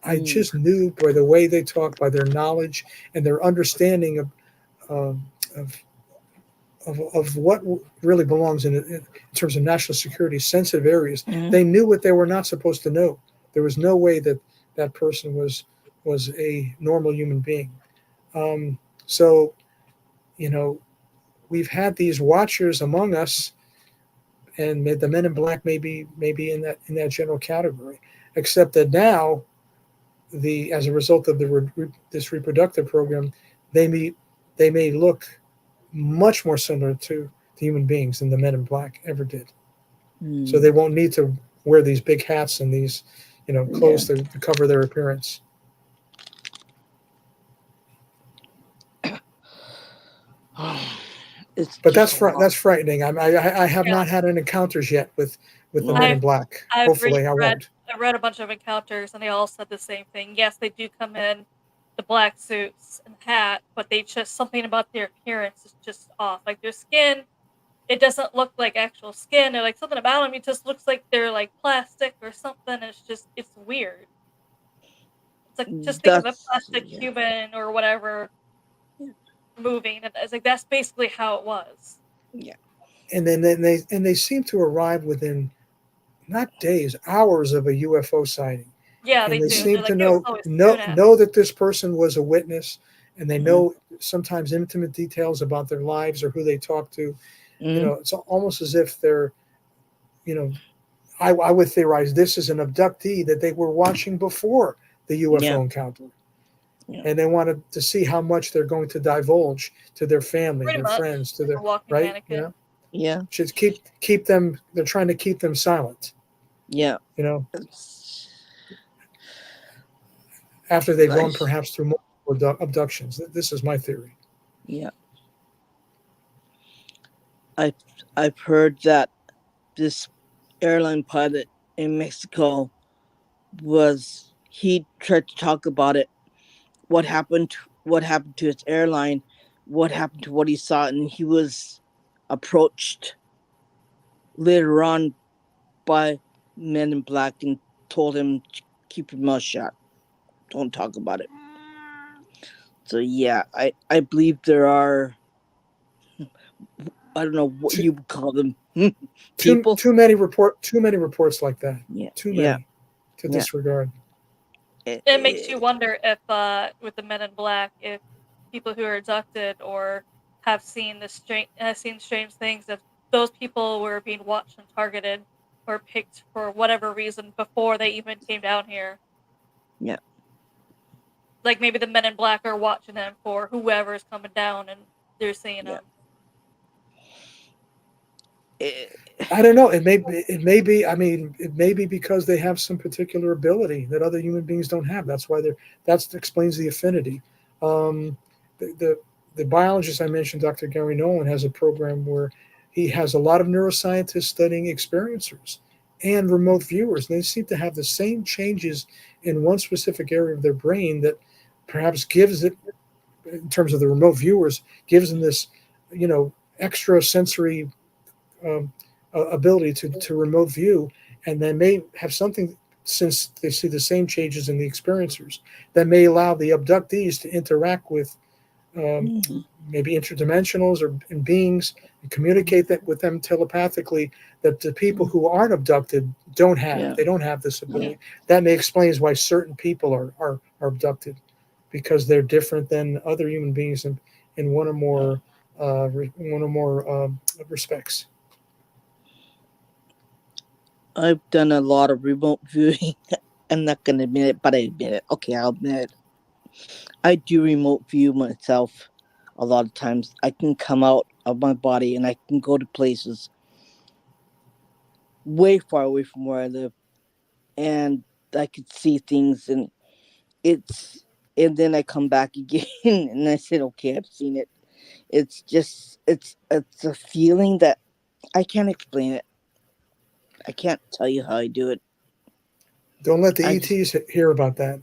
I just knew by the way they talk, by their knowledge and their understanding of what really belongs in terms of national security sensitive areas. They knew what they were not supposed to know. There was no way that person was a normal human being. So, we've had these watchers among us, and the Men in Black may be in that general category, except that now, as a result of this reproductive program, they may look much more similar to human beings than the Men in Black ever did. So they won't need to wear these big hats and these, clothes to cover their appearance. But that's frightening. I have not had any encounters yet with the Men in Black. Hopefully, I won't. I read a bunch of encounters, and they all said the same thing. Yes, they do come in the black suits and hat, but they just, something about their appearance is just off. Like their skin, it doesn't look like actual skin, or like something about them, it just looks like they're like plastic or something. It's weird. It's like, just think of a plastic human or whatever moving, and it's like that's basically how it was. Yeah. And then they seem to arrive within not days, hours of a UFO sighting. Yeah, and they they do. seem Like, to know that this person was a witness, and they know sometimes intimate details about their lives or who they talked to. It's almost as if they're, I would theorize this is an abductee that they were watching before the UFO encounter. Yeah. And they wanted to see how much they're going to divulge to their family, Pretty their much. friends, to their Walking right. mannequin. Yeah. Should keep them. They're trying to keep them silent. Yeah. After they've gone perhaps through multiple abductions. This is my theory. Yeah. I've heard that this airline pilot in Mexico he tried to talk about it, what happened to his airline, what happened to what he saw, and he was approached later on by men in black and told him to keep your mouth shut, don't talk about it. So yeah, I believe there are, I don't know what you would call them, people. Too many reports like that. Yeah. Too many to disregard. It makes you wonder if, with the Men in Black, if people who are abducted or have seen strange things, if those people were being watched and targeted or picked for whatever reason before they even came down here. Yeah. Like maybe the Men in Black are watching them for whoever's coming down and they're seeing them. I don't know. It may be. I mean, it may be because they have some particular ability that other human beings don't have. That's why that explains the affinity. The biologist I mentioned, Dr. Gary Nolan, has a program where he has a lot of neuroscientists studying experiencers and remote viewers. And they seem to have the same changes in one specific area of their brain that perhaps gives it, in terms of the remote viewers, gives them this, extra sensory ability to remote view, and they may have something, since they see the same changes in the experiencers, that may allow the abductees to interact with maybe interdimensionals or beings and communicate that with them telepathically that the people who aren't abducted don't have. Yeah. They don't have this ability. That may explain why certain people are abducted, because they're different than other human beings in one or more respects. I've done a lot of remote viewing. I'm not going to admit it, but I admit it. Okay, I'll admit it. I do remote view myself a lot of times. I can come out of my body and I can go to places way far away from where I live, and I could see things, and then I come back again and I said, okay, I've seen it. It's just, it's a feeling that I can't explain it. I can't tell you how I do it. Don't let the ETs hear about that.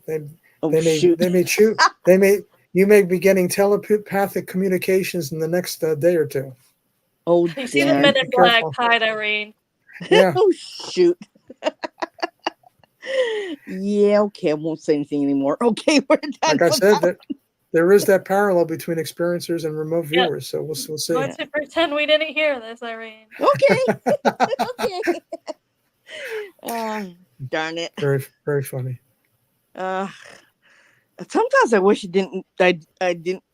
Shoot. You may be getting telepathic communications in the next day or two. Oh, you see the Men in Black hide, Irene. Yeah. Oh, shoot. Yeah, okay, I won't say anything anymore. Okay, we're done. Like I said, that there is that parallel between experiencers and remote viewers, so we'll see. Let's pretend we didn't hear this, Irene. Okay. Okay. Darn it. Very, very funny. Sometimes I wish I didn't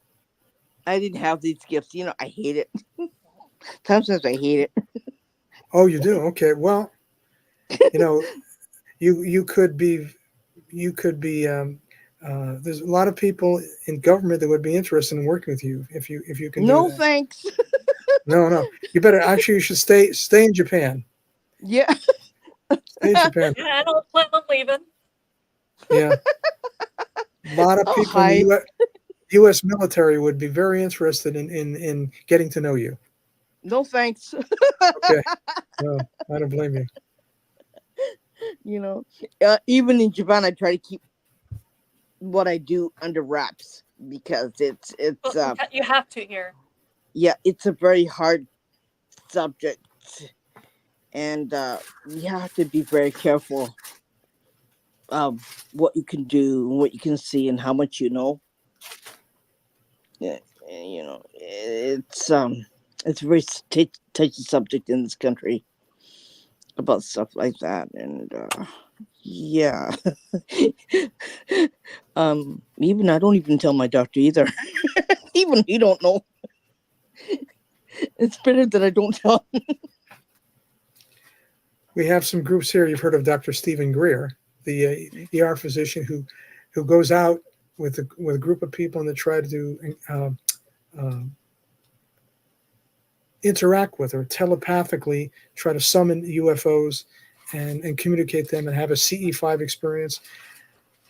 have these gifts. I hate it. Sometimes I hate it. Oh, you do? Okay. Well, you could be. There's a lot of people in government that would be interested in working with you if you can. No, do that. thanks. No. You better you should stay in Japan. Yeah. Stay in Japan. Yeah, I don't plan on leaving. Yeah. A lot of people in the U.S. military would be very interested in getting to know you. No, thanks. Okay. No, I don't blame you. Even in Japan, I try to keep what I do under wraps because it's you have to here. Yeah, it's a very hard subject, and you have to be very careful what you can do, what you can see, and how much you know. Yeah, it's a very touchy subject in this country about stuff like that, and yeah. Even I don't even tell my doctor either. Even he don't know. It's better that I don't tell. We have some groups here. You've heard of Dr. Stephen Greer, the ER physician who goes out with a group of people and they try to interact with or telepathically try to summon UFOs and communicate them and have a CE5 experience.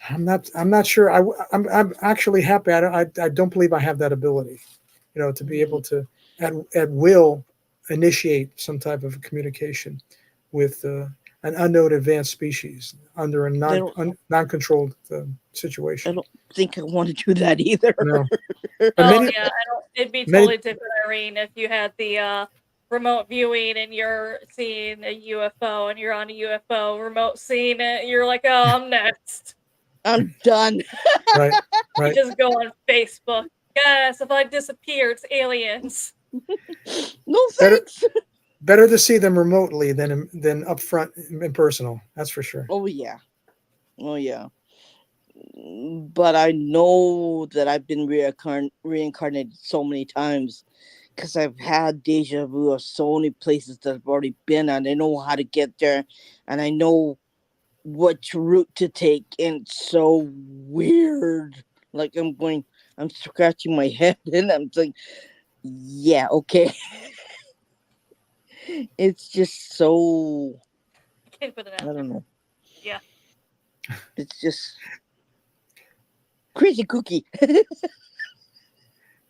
I'm not sure. I'm actually happy. I don't believe I have that ability, to be able to at will initiate some type of communication with an unknown advanced species under a non-controlled situation. I don't think I want to do that either. No. Oh many- yeah, it'd be totally different, Irene, if you had the remote viewing and you're seeing a UFO and you're on a UFO remote seeing it. You're like, oh, I'm next. I'm done. Right. You just go on Facebook. Guys, if I disappear, it's aliens. No thanks. Better to see them remotely than up front in personal. That's for sure. Oh yeah. But I know that I've been reincarnated so many times because I've had deja vu of so many places that I've already been, and I know how to get there, and I know which route to take, and it's so weird. Like I'm scratching my head, and I'm like, yeah, okay. It's just so, I can't put it I out. don't know. Yeah. It's just crazy cookie.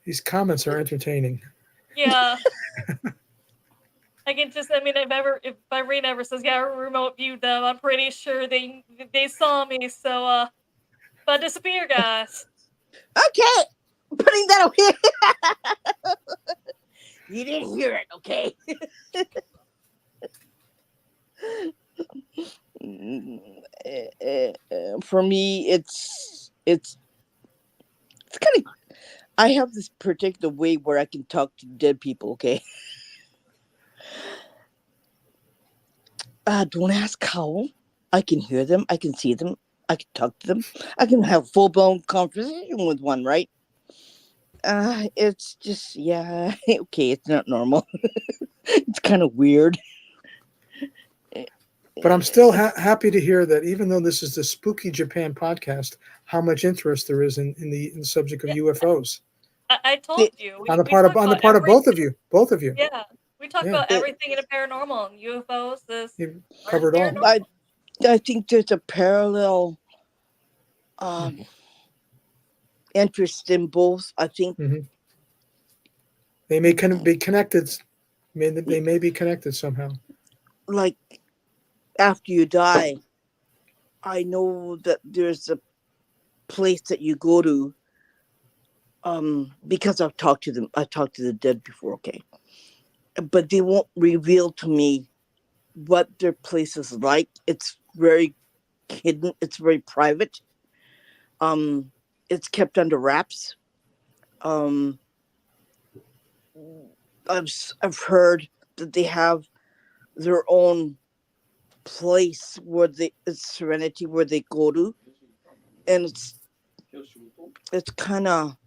These comments are entertaining. Yeah. I can just, if Irene ever says, yeah, I remote viewed them, I'm pretty sure they saw me. So, if I disappear, guys. Okay, putting that away. You didn't hear it, okay? For me, it's kind of. I have this particular way where I can talk to dead people. Okay. Don't ask how. I can hear them. I can see them. I can talk to them. I can have full blown conversation with one. Right. It's just yeah. Okay, it's not normal. It's kind of weird. But I'm still happy to hear that even though this is the Spooky Japan podcast, how much interest there is in the subject of UFOs. I told you. On the part of both of you. Yeah. We talk about everything in a paranormal and UFOs. You've covered all. I think there's a parallel interest in both. I think they may be connected. They may be connected somehow. Like after you die, I know that there's a place that you go to. Because I've talked to them. I talked to the dead before. Okay, but they won't reveal to me what their place is like. It's very hidden. It's very private. It's kept under wraps. I've heard that they have their own place where it's serenity where they go to, and it's kind of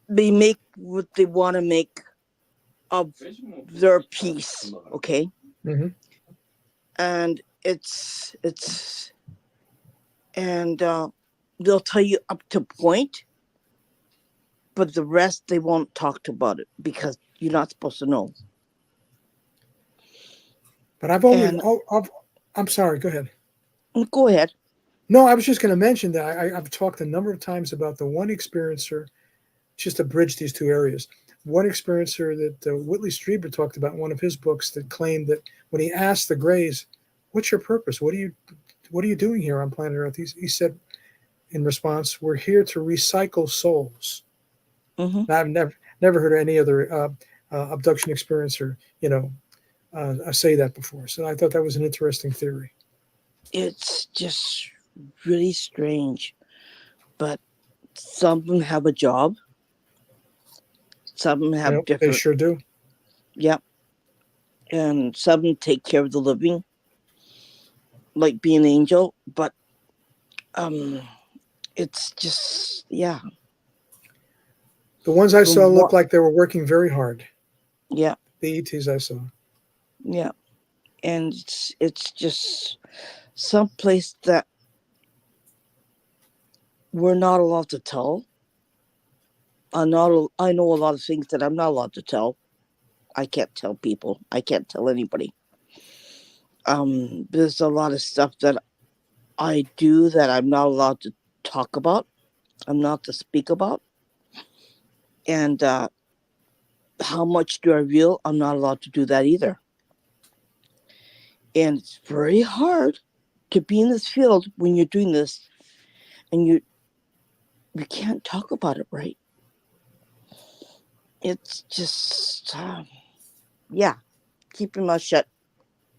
they make what they want to make of their peace. Okay. And it's and they'll tell you up to point, but the rest they won't talk about it because you're not supposed to know. But I'm sorry, go ahead. Go ahead. No, I was just going to mention that I've talked a number of times about the one experiencer, just to bridge these two areas. One experiencer that Whitley Strieber talked about in one of his books that claimed that when he asked the Greys, "What's your purpose? What are you doing here on planet Earth?" He said, in response, "We're here to recycle souls." I've never heard of any other abduction experiencer, say that before. So I thought that was an interesting theory. It's just really strange, but some of them have a job. Some of them have different. They sure do. Yep. And some of them take care of the living, like being an angel. But it's just, yeah. The ones I saw From looked what? like they were working very hard. Yeah, The ETs I saw. yeah, and it's just some place that we're not allowed to tell. I know a lot of things that I'm not allowed to tell. I can't tell people. I can't tell anybody. There's a lot of stuff that I do that I'm not allowed to talk about. I'm not to speak about. And how much do I reveal? I'm not allowed to do that either. And it's very hard to be in this field when you're doing this and you can't talk about it right. It's just yeah, keep your mouth shut,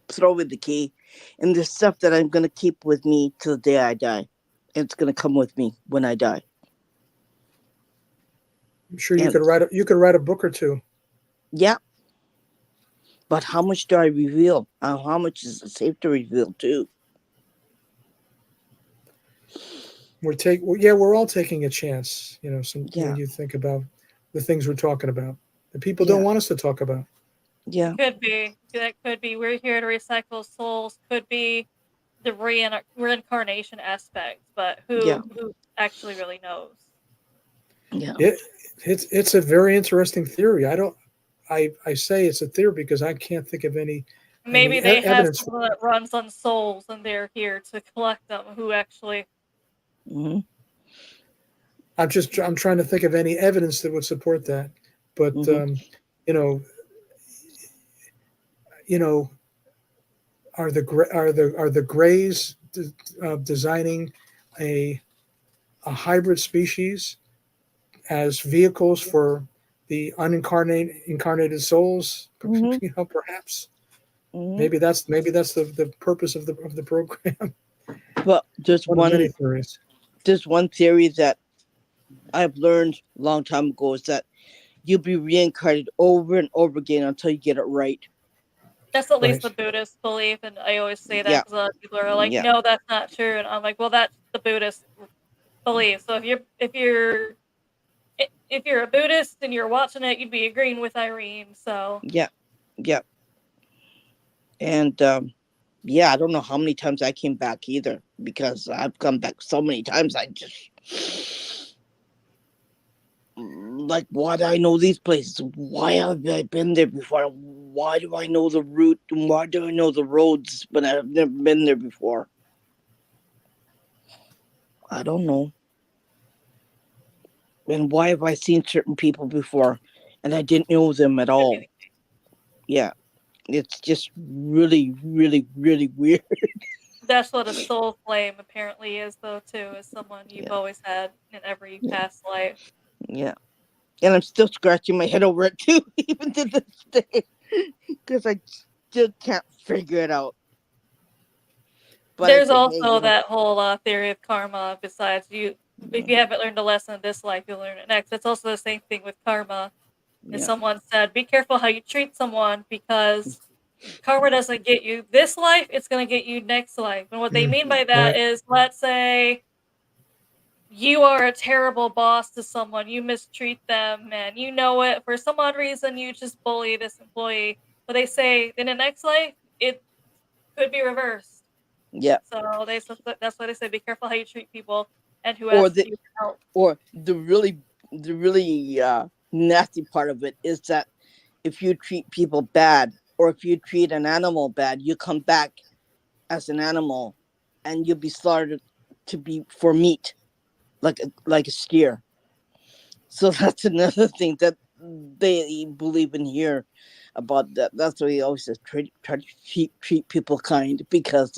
throw away the key, and there's stuff that I'm gonna keep with me till the day I die. And it's gonna come with me when I die. I'm sure you And could write a book or two. yeah, but how much do I reveal? How much is it safe to reveal too? We're all taking a chance. When Yeah, you think about the things we're talking about, the people don't yeah, want us to talk about. yeah, Could be. That could be. We're here to recycle souls. Could be the reincarnation aspect, but yeah, who actually really knows? yeah, It's a very interesting theory. I say it's a theory because I can't think of any Maybe they have evidence. someone that runs on souls, and they're here to collect them. Who actually? mm-hmm, I'm trying to think of any evidence that would support that. But mm-hmm, you know, you know, are the Greys designing a hybrid species as vehicles for the incarnated souls? mm-hmm, Perhaps. mm-hmm. Maybe that's the purpose of the program. But One of many theories. there's one theory that I've learned a long time ago is that you'll be reincarnated over and over again until you get it right. That's at least Right. the Buddhist belief, and I always say that Yeah, because a lot of people are like, yeah, "No, that's not true," and I'm like, "Well, that's the Buddhist belief." So if you're a Buddhist and you're watching it, you'd be agreeing with Irene. So yeah, yeah. And yeah, I don't know how many times I came back either because I've come back so many times. I just like, why do I know these places? Why have I been there before? Why do I know the route? And why do I know the roads when I've never been there before? I don't know. And why have I seen certain people before and I didn't know them at all? Yeah, it's just really, really, really weird. that's what a soul flame apparently is, though, too, is someone you've Yeah, always had in every yeah, past life. yeah. And I'm still scratching my head over it too, even to this day, because I still can't figure it out. But I There's say, hey, also that whole theory of karma. Besides, if yeah, you haven't learned a lesson in this life, you'll learn it next. That's also the same thing with karma. And yeah, someone said, "Be careful how you treat someone because karma doesn't get you this life; it's going to get you next life." And what they mean by that Right. is, let's say you are a terrible boss to someone, you mistreat them, and you know it. For some odd reason, you just bully this employee. But they say in the next life, it could be reversed. yeah. So that's why they say be careful how you treat people and who Or asks the you for help. or the really nasty part of it is that if you treat people bad or if you treat an animal bad, you come back as an animal and you'll be slaughtered to be for meat, like a steer. So that's another thing that they believe in here about that. That's why he always says try to treat people kind because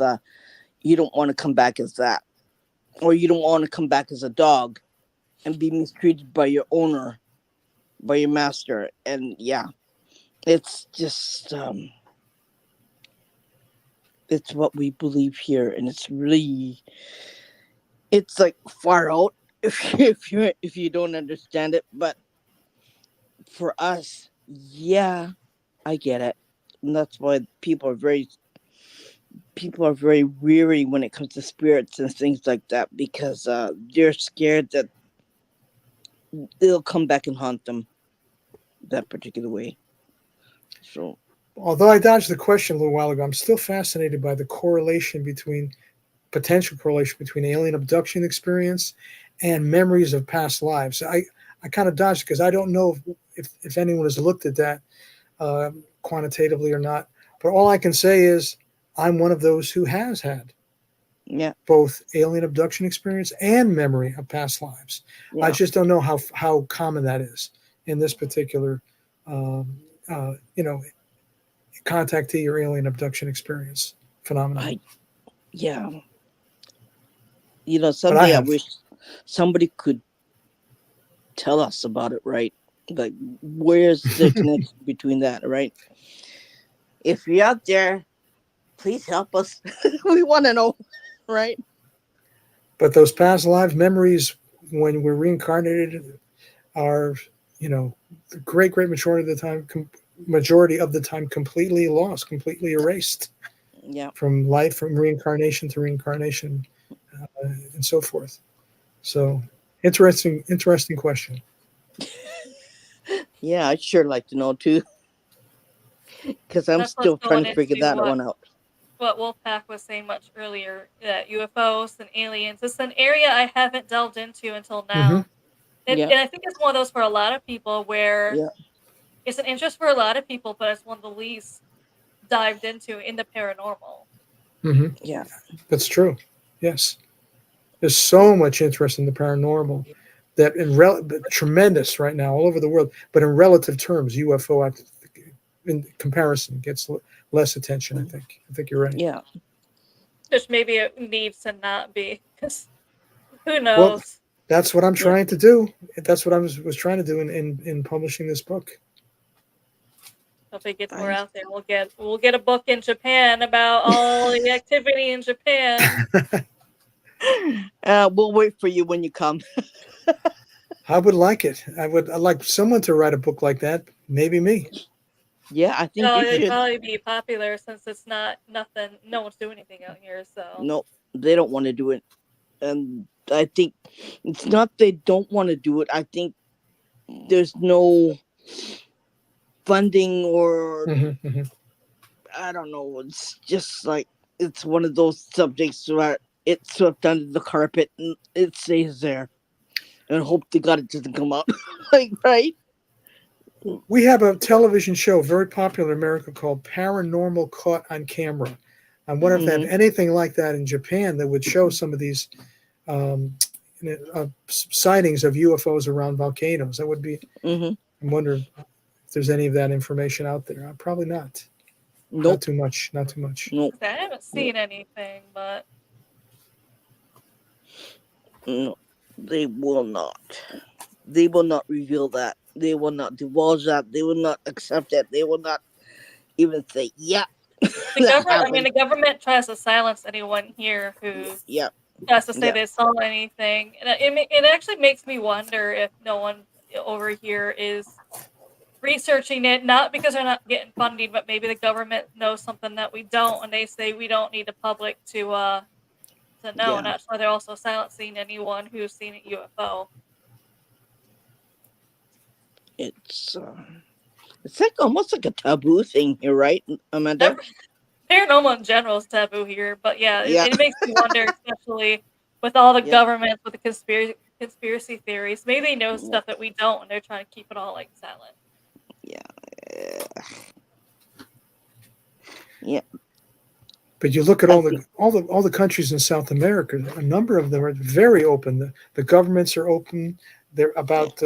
you don't want to come back as that, or you don't want to come back as a dog and be mistreated by your owner, by your master. And yeah, it's just it's what we believe here, and it's like far out if you don't understand it, but for us, yeah, I get it. And that's why people are very weary when it comes to spirits and things like that because they're scared that it'll come back and haunt them that particular way. So, although I dodged the question a little while ago, I'm still fascinated by the potential correlation between alien abduction experience and memories of past lives. I kind of dodged because I don't know if anyone has looked at that quantitatively or not. But all I can say is I'm one of those who has had both alien abduction experience and memory of past lives. Yeah. I just don't know how common that is in this particular, contactee or alien abduction experience phenomenon. Someday I wish somebody could tell us about it, right? Like, where's the connection between that, right? If you're out there, please help us. We want to know, right? But those past life memories, when we're reincarnated, are, the great majority of the time completely lost, completely erased. Yeah. From reincarnation to reincarnation, and so forth. So interesting question. Yeah, I'd sure like to know too, because I'm still trying to figure that one out. What Wolfpack was saying much earlier, that UFOs and aliens, it's an area I haven't delved into until now. And I think it's one of those for a lot of people where it's an interest for a lot of people, but it's one of the least dived into in the paranormal. Mm-hmm. Yeah, that's true. Yes, there's so much interest in the paranormal that tremendous right now all over the world. But in relative terms, UFO, in comparison, gets less attention. I think you're right. Yeah, which maybe it needs to not be, because who knows? Well, that's what I'm trying to do. That's what I was trying to do in publishing this book. If it gets more out there, we'll get a book in Japan about all the activity in Japan. We'll wait for you when you come. I would like it. I'd like someone to write a book like that. Maybe me. Yeah, I think you should. It'd probably be popular since it's not nothing. No one's doing anything out here. So no, they don't want to do it, and I think it's not they don't want to do it. I think there's no funding or I don't know. It's just like it's one of those subjects where it's swept under the carpet and it stays there, and hope to God it doesn't come out. Right? We have a television show very popular in America called Paranormal Caught on Camera. I wonder if they have anything like that in Japan that would show some of these sightings of UFOs around volcanoes. That would be. I wonder if there's any of that information out there. Probably not. Nope. Not too much. Nope. I haven't seen anything, but no, they will not. They will not reveal that. They will not divulge that. They will not accept that. They will not even say, "Yeah." The government tries to silence anyone here who tries to say they saw anything, and it actually makes me wonder if no one over here is researching it, not because they're not getting funding, but maybe the government knows something that we don't, and they say we don't need the public to know, and that's why they're also silencing anyone who's seen a UFO. It's like almost like a taboo thing here, right, Amanda? Paranormal in general is taboo here, but it makes me wonder, especially with all the governments, with the conspiracy theories. Maybe they know stuff that we don't, and they're trying to keep it all silent. Yeah. But you look at all the countries in South America. A number of them are very open. The governments are open. They're about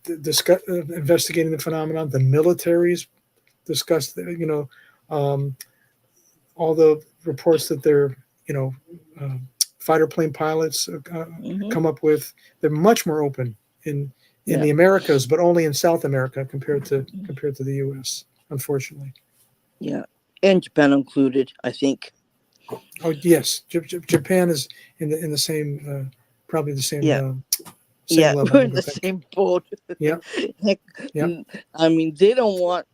investigating the phenomenon. The militaries discuss, all the reports that their, fighter plane pilots come up with. They're much more open in the Americas, but only in South America compared to the U.S. Unfortunately. Yeah, and Japan included, I think. Oh yes, Japan is in the same, probably the same. Same level, we're in the same boat. Yeah. I mean, they don't want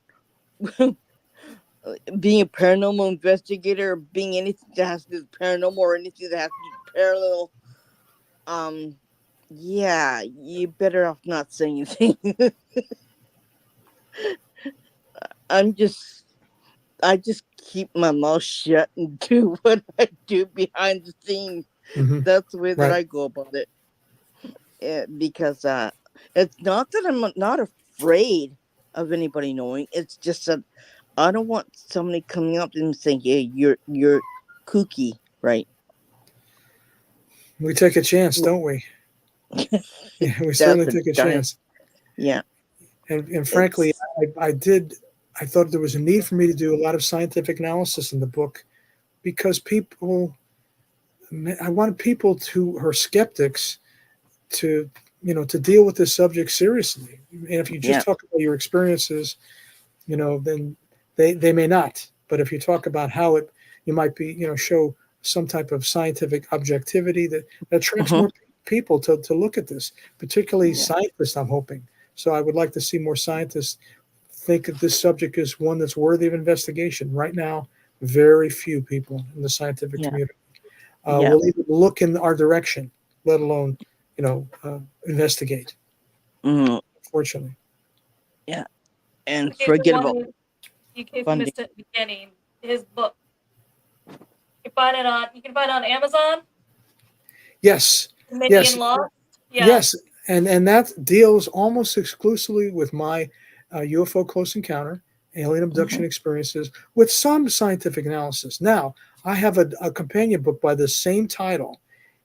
being a paranormal investigator, being anything that has to do with paranormal or anything that has to do with parallel Yeah, you better off not saying anything. I'm just I just keep my mouth shut and do what I do behind the scenes. Hmm. That's the way that Right. I go about it. Because it's not that I'm not afraid of anybody knowing. It's just that I don't want somebody coming up and saying, "Hey, you're kooky," right? We take a chance, don't we? Yeah, we That's certainly a take a darn. chance. Yeah, And frankly, it's I thought there was a need for me to do a lot of scientific analysis in the book because I wanted people who are skeptics to, to deal with this subject seriously. And if you just yeah. talk about your experiences, then they may not. But if you talk about how you might be, show some type of scientific objectivity that attracts Uh-huh. more people to look at this, particularly Yeah, scientists, I'm hoping. So I would like to see more scientists think that this subject is one that's worthy of investigation. Right now, very few people in the scientific yeah, community yeah. will even look in our direction, let alone, investigate. Hmm. Fortunately, Yeah, and In case forget anyone about in case you funding. missed it at the beginning, his book. You can find it on Amazon. yes, Dominion yes, Lost. Yeah. yes, and that deals almost exclusively with my UFO close encounter, alien Hmm. abduction experiences, with some scientific analysis. Now, I have a companion book by the same title.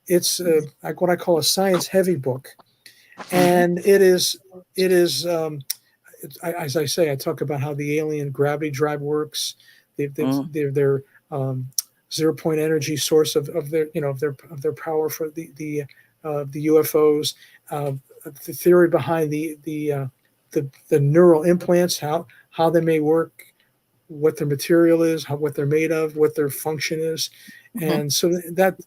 It's like what I call a science heavy book, Hmm. and as I say, I talk about how the alien gravity drive works. Hmm. Their zero point energy source of their of their power for the UFOs. Uh, the theory behind the neural implants, how they may work, what their material is, what they're made of, what their function is, Hmm. and so that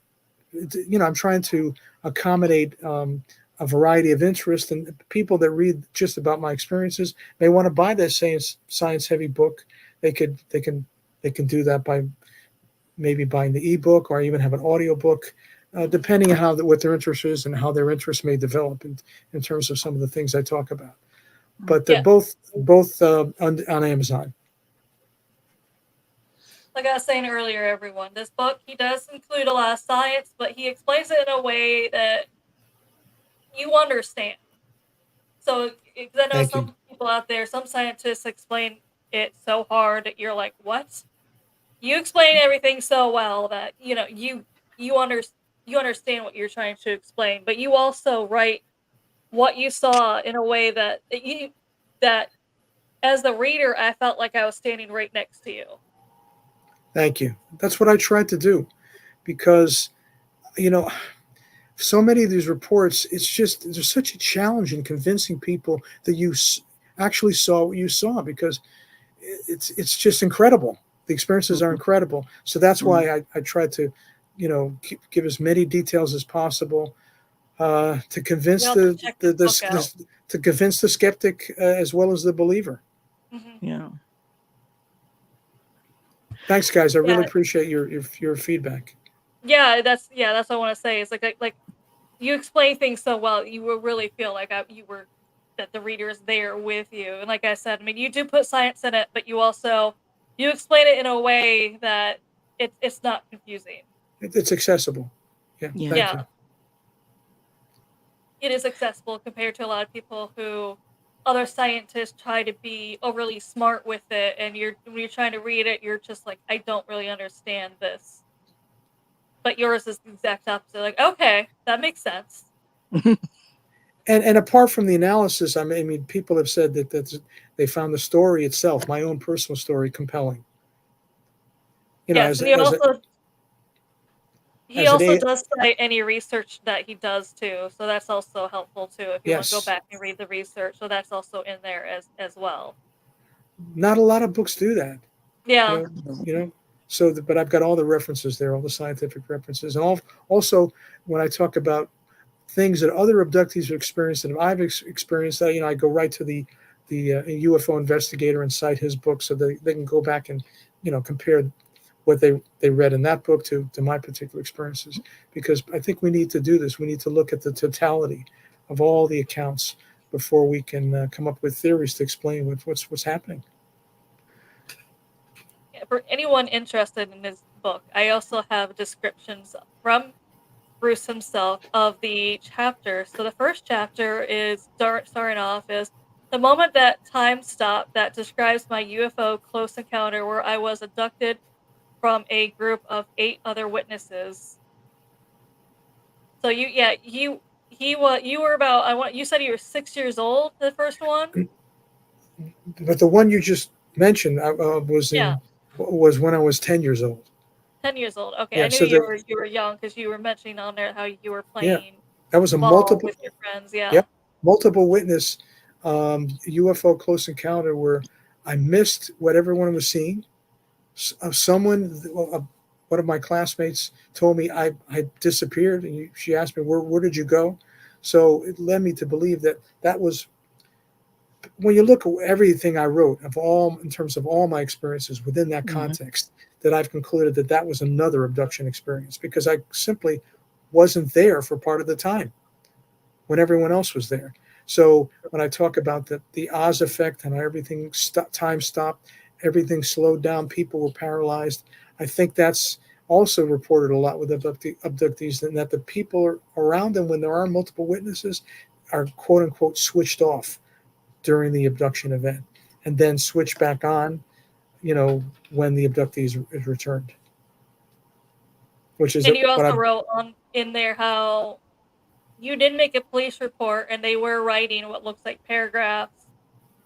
I'm trying to accommodate a variety of interests, and people that read just about my experiences may want to buy that science heavy book. They can do that by maybe buying the ebook or even have an audio book, depending on what their interest is and how their interest may develop in terms of some of the things I talk about. But they're Yeah. both on Amazon. Like I was saying earlier, everyone, this book, he does include a lot of science, but he explains it in a way that you understand. So, because I know Thank you. some people out there, some scientists explain it so hard that you're like, what? You explain everything so well that you under, you understand what you're trying to explain, but you also write what you saw in a way that as the reader, I felt like I was standing right next to you. Thank you. That's what I tried to do because you know so many of these reports, it's just there's such a challenge in convincing people that you actually saw what you saw because it's just incredible. The experiences are incredible. So that's Hmm. why I tried to, give as many details as possible to You convince have to check his book out. to convince the skeptic as well as the believer. Hmm. Yeah. Thanks, guys. I really Yeah, appreciate your feedback. yeah, that's what I want to say. It's like you explain things so well, you will really feel like that the reader is there with you. And like I said, I mean, you do put science in it, but you explain it in a way that it's not confusing. It's accessible. Yeah, Yeah. thank you. Yeah, it is accessible compared to a lot of people who other scientists try to be overly smart with it, and when you're trying to read it, you're just like, I don't really understand this. But yours is the exact opposite. Like, okay, that makes sense. And apart from the analysis, I mean, people have said that they found the story itself, my own personal story, compelling. Yes, As and he as a, also he as an also a does cite any research that he does too, so that's also helpful too if you want to go yes, back and read the research. So that's also in there as well. not a lot of books do that. You Yeah, know, you know. So, but I've got all the references there, all the scientific references, and also when I talk about things that other abductees have experienced and I've experienced, I go right to the UFO investigator and cite his book so they can go back and compare what they read in that book to my particular experiences, because I think we need to do this. We need to look at the totality of all the accounts before we can come up with theories to explain what's happening. For anyone interested in his book, I also have descriptions from Bruce himself of the chapter. So the first chapter is starting off is the moment that time stopped that describes my UFO close encounter where I was abducted from a group of 8 other witnesses. So you were about you said you were 6 years old, the first one? But the one you just mentioned Yeah, was when I was 10 years old. 10 years old. Okay, I Yeah, knew so there, you were young because you were mentioning on there how you were yeah, playing that was a ball multiple, with your friends. yeah, Yeah. multiple witness UFO close encounter where I missed what everyone was seeing. One of my classmates told me I disappeared, and she asked me where did you go. So it led me to believe that was, when you look at everything I wrote of all in terms of all my experiences within that Mhm. context, that I've concluded that was another abduction experience, because I simply wasn't there for part of the time when everyone else was there. So when I talk about the Oz effect and how everything time stopped, everything slowed down, people were paralyzed, I think that's also reported a lot with abductees, and that the people around them, when there are multiple witnesses, are quote unquote switched off during the abduction event, and then switch back on, when the abductee is returned, which is And you what also I. wrote on in there how you did make a police report and they were writing what looks like paragraphs.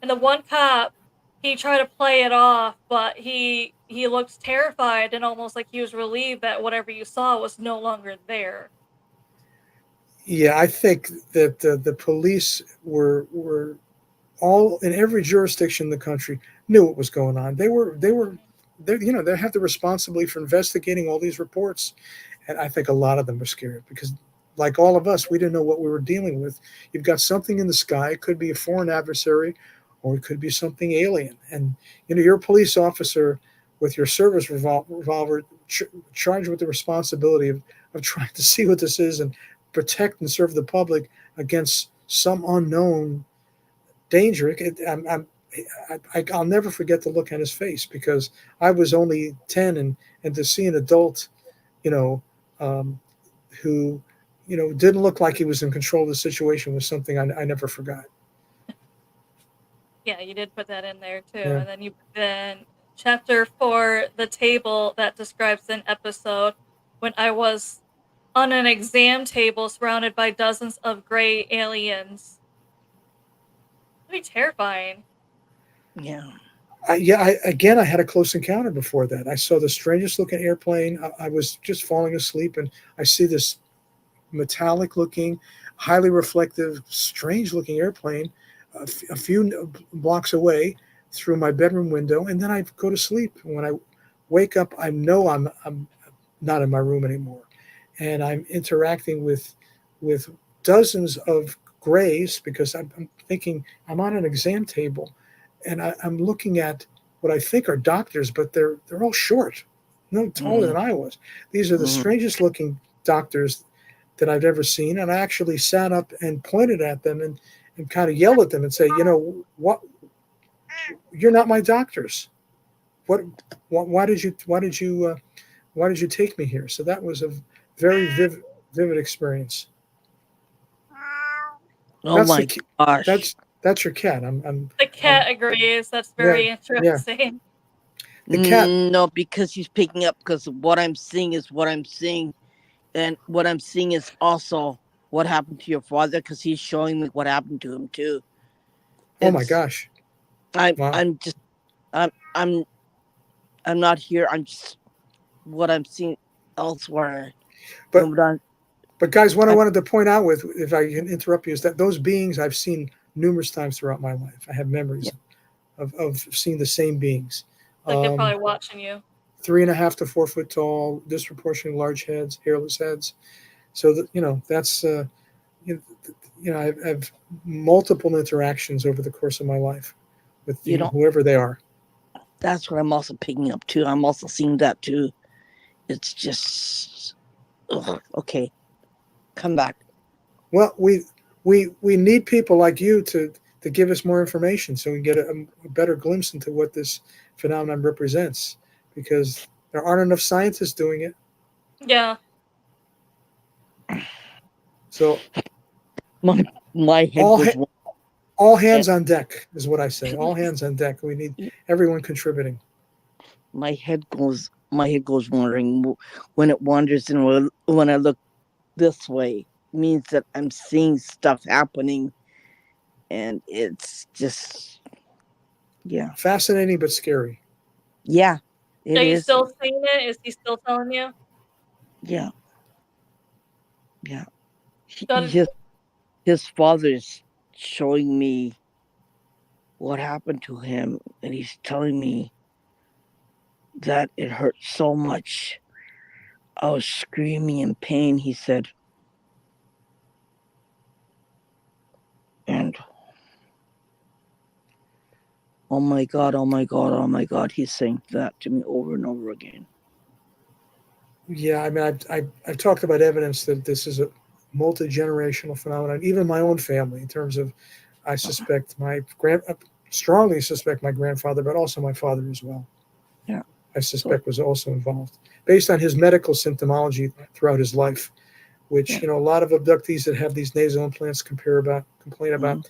And the one cop, he tried to play it off, but he looked terrified and almost like he was relieved that whatever you saw was no longer there. Yeah, I think that the police were all in every jurisdiction in the country knew what was going on. They have the responsibility for investigating all these reports, and I think a lot of them were scared because, like all of us, we didn't know what we were dealing with. You've got something in the sky; it could be a foreign adversary, or it could be something alien. And you're a police officer with your service revolver, charged with the responsibility of trying to see what this is and protect and serve the public against some unknown danger. I'll never forget the look on his face, because I was only 10, and to see an adult, you know, um, who, didn't look like he was in control of the situation was something I never forgot. Yeah, you did put that in there too. Yeah. And then chapter 4, the table that describes an episode when I was on an exam table surrounded by dozens of gray aliens. That'd be terrifying. Yeah. Again, I had a close encounter before that. I saw the strangest looking airplane. I was just falling asleep, and I see this metallic looking, highly reflective, strange looking airplane a few blocks away through my bedroom window, and then I go to sleep. When I wake up, I know I'm not in my room anymore, and I'm interacting with dozens of grays, because I'm thinking I'm on an exam table, and I'm looking at what I think are doctors, but they're all short, no taller than Mhm. I was. These are the Mhm. strangest looking doctors that I've ever seen, and I actually sat up and pointed at them and kind of yelled at them and say, what? You're not my doctors. What? Why did you take me here? So that was a very vivid experience. Oh That's the my ki- gosh. that's your cat. I'm The I'm cat agrees. That's yeah, very yeah. interesting. The cat. No, because he's picking up, because what I'm seeing is what I'm seeing, and what I'm seeing is also what happened to your father, because he's showing me what happened to him too. Oh my It's gosh. I'm Wow. I'm just I'm I'm I'm not here. I'm just what I'm seeing elsewhere. But And what guys, what I I'm wanted to point out, with, if I can interrupt you, is that those beings I've seen numerous times throughout my life. I have memories yeah, of seeing the same beings. Like they're Um, probably watching you. 3.5 to 4 foot tall, disproportionately large heads, hairless heads. So that that's you I've multiple interactions over the course of my life with you know whoever they are. that's what I'm also picking up too. I'm also seeing that too. It's just okay. Come back. Well, we need people like you to give us more information so we get a better glimpse into what this phenomenon represents, because there aren't enough scientists doing it. Yeah. So My head all goes. all hands on deck is what I say. All hands on deck. We need everyone contributing. My head goes. My head goes wandering when it wanders, and when I look this way, means that I'm seeing stuff happening, and it's just Fascinating but scary. yeah, it Are you is. still seeing it? Is he still telling you? Yeah. Got His father's showing me what happened to him, and he's telling me that it hurt so much. I was screaming in pain, he said. And oh my God, oh my God, oh my God, he's saying that to me over and over again. Yeah, I mean, I've talked about evidence that this is a multi-generational phenomenon. Even my own family, in terms of, I strongly suspect my grandfather, but also my father as well. Yeah. I suspect was also involved, based on his medical symptomology throughout his life, which a lot of abductees that have these nasal implants complain about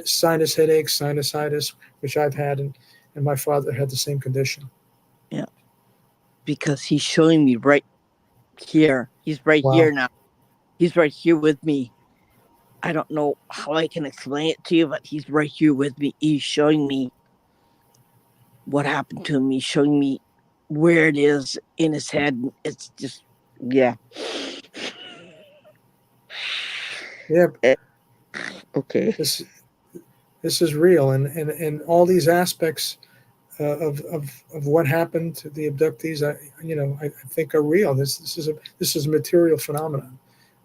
sinus headaches, sinusitis, which I've had, and my father had the same condition. Yeah, because he's showing me right here. He's right here now. He's right here with me. I don't know how I can explain it to you, but he's right here with me. He's showing me what happened to him. He's showing me where it is in his head. It's just, yeah. Yeah. Okay. This is real, and all these aspects of what happened to the abductees, I think are real. This is a material phenomenon,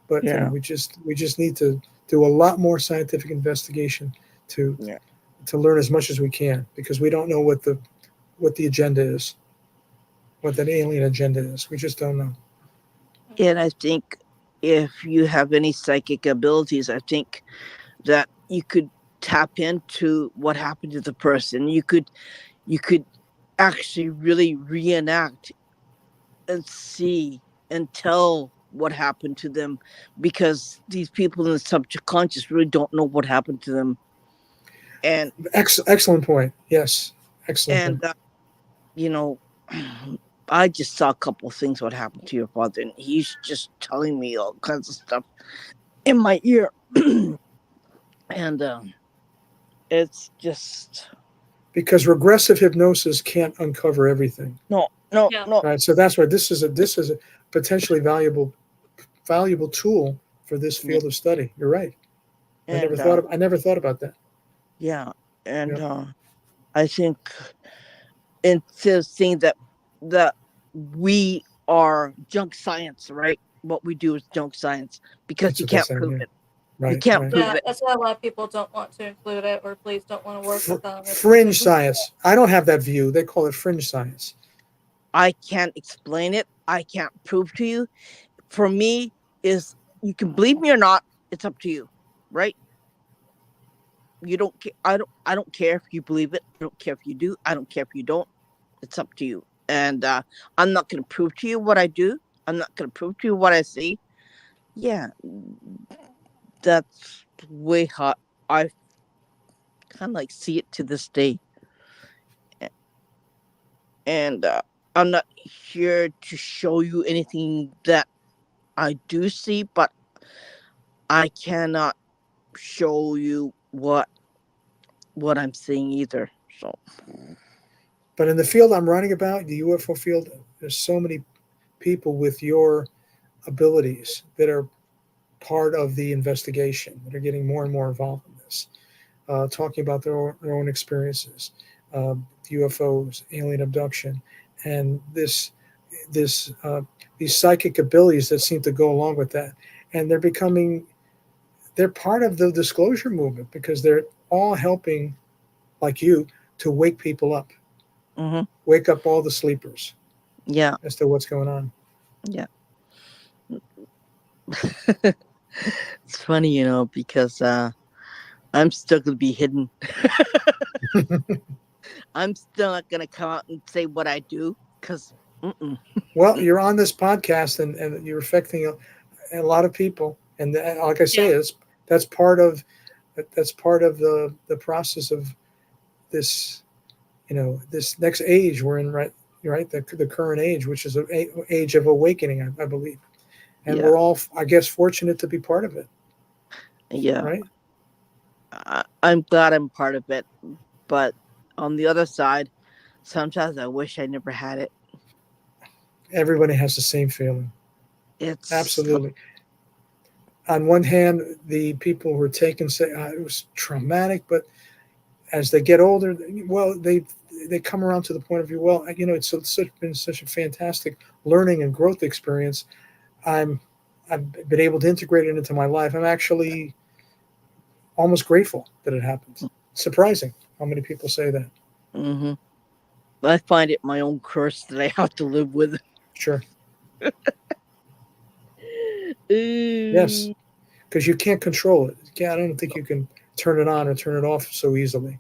but we just need to do a lot more scientific investigation to learn as much as we can, because we don't know what the agenda is, what that alien agenda is. We just don't know. And I think if you have any psychic abilities, I think that you could tap into what happened to the person. You could actually really reenact and see and tell what happened to them, because these people in the subconscious really don't know what happened to them. And excellent point. Yes, excellent point. I just saw a couple of things what happened to your father, and he's just telling me all kinds of stuff in my ear. And it's just because regressive hypnosis can't uncover everything. No. Right, so that's why this is a potentially valuable tool for this field of study. You're right. I never thought about that. Yeah, and I think instead of saying that we are junk science, right? What we do is junk science, because you can't prove it. Right, you can't prove it. That's why a lot of people don't want to include it, or police don't want to work with them. Fringe science. I don't have that view. They call it fringe science. I can't explain it. I can't prove to you. For me, is you can believe me or not. It's up to you, right? You don't. I don't care if you believe it. I don't care if you do. I don't care if you don't. It's up to you. And I'm not going to prove to you what I do. I'm not going to prove to you what I see. Yeah, that's way how I kind of like see it to this day. And I'm not here to show you anything that I do see, but I cannot show you what I'm seeing either. So, but in the field I'm writing about, the UFO field, there's so many people with your abilities that are part of the investigation, that are getting more and more involved in this, talking about their own experiences, UFOs, alien abduction, and these psychic abilities that seem to go along with that. And they're part of the disclosure movement, because they're all helping, like you, to wake people up. Mm-hmm. Wake up all the sleepers Yeah. as to what's going on. Yeah. It's funny, because I'm still gonna be hidden. I'm still not gonna come out and say what I do because. Well, you're on this podcast, and you're affecting a lot of people, and like I say, Yeah. that's part of the process of this, this next age we're in, right? Right, the current age, which is an age of awakening, I believe, and Yeah. we're all, I guess, fortunate to be part of it, Yeah. right? I'm glad I'm part of it, but on the other side, sometimes I wish I never had it. Everybody has the same feeling. It's Absolutely. On one hand, the people who are taken say it was traumatic, but as they get older, well, they come around to the point of view. Well, been such a fantastic learning and growth experience. I've been able to integrate it into my life. I'm actually almost grateful that it happened. Surprising how many people say that. Mm-hmm. I find it my own curse that I have to live with. Sure. Yes, Ooh. because you can't control it. I don't think you can turn it on or turn it off so easily,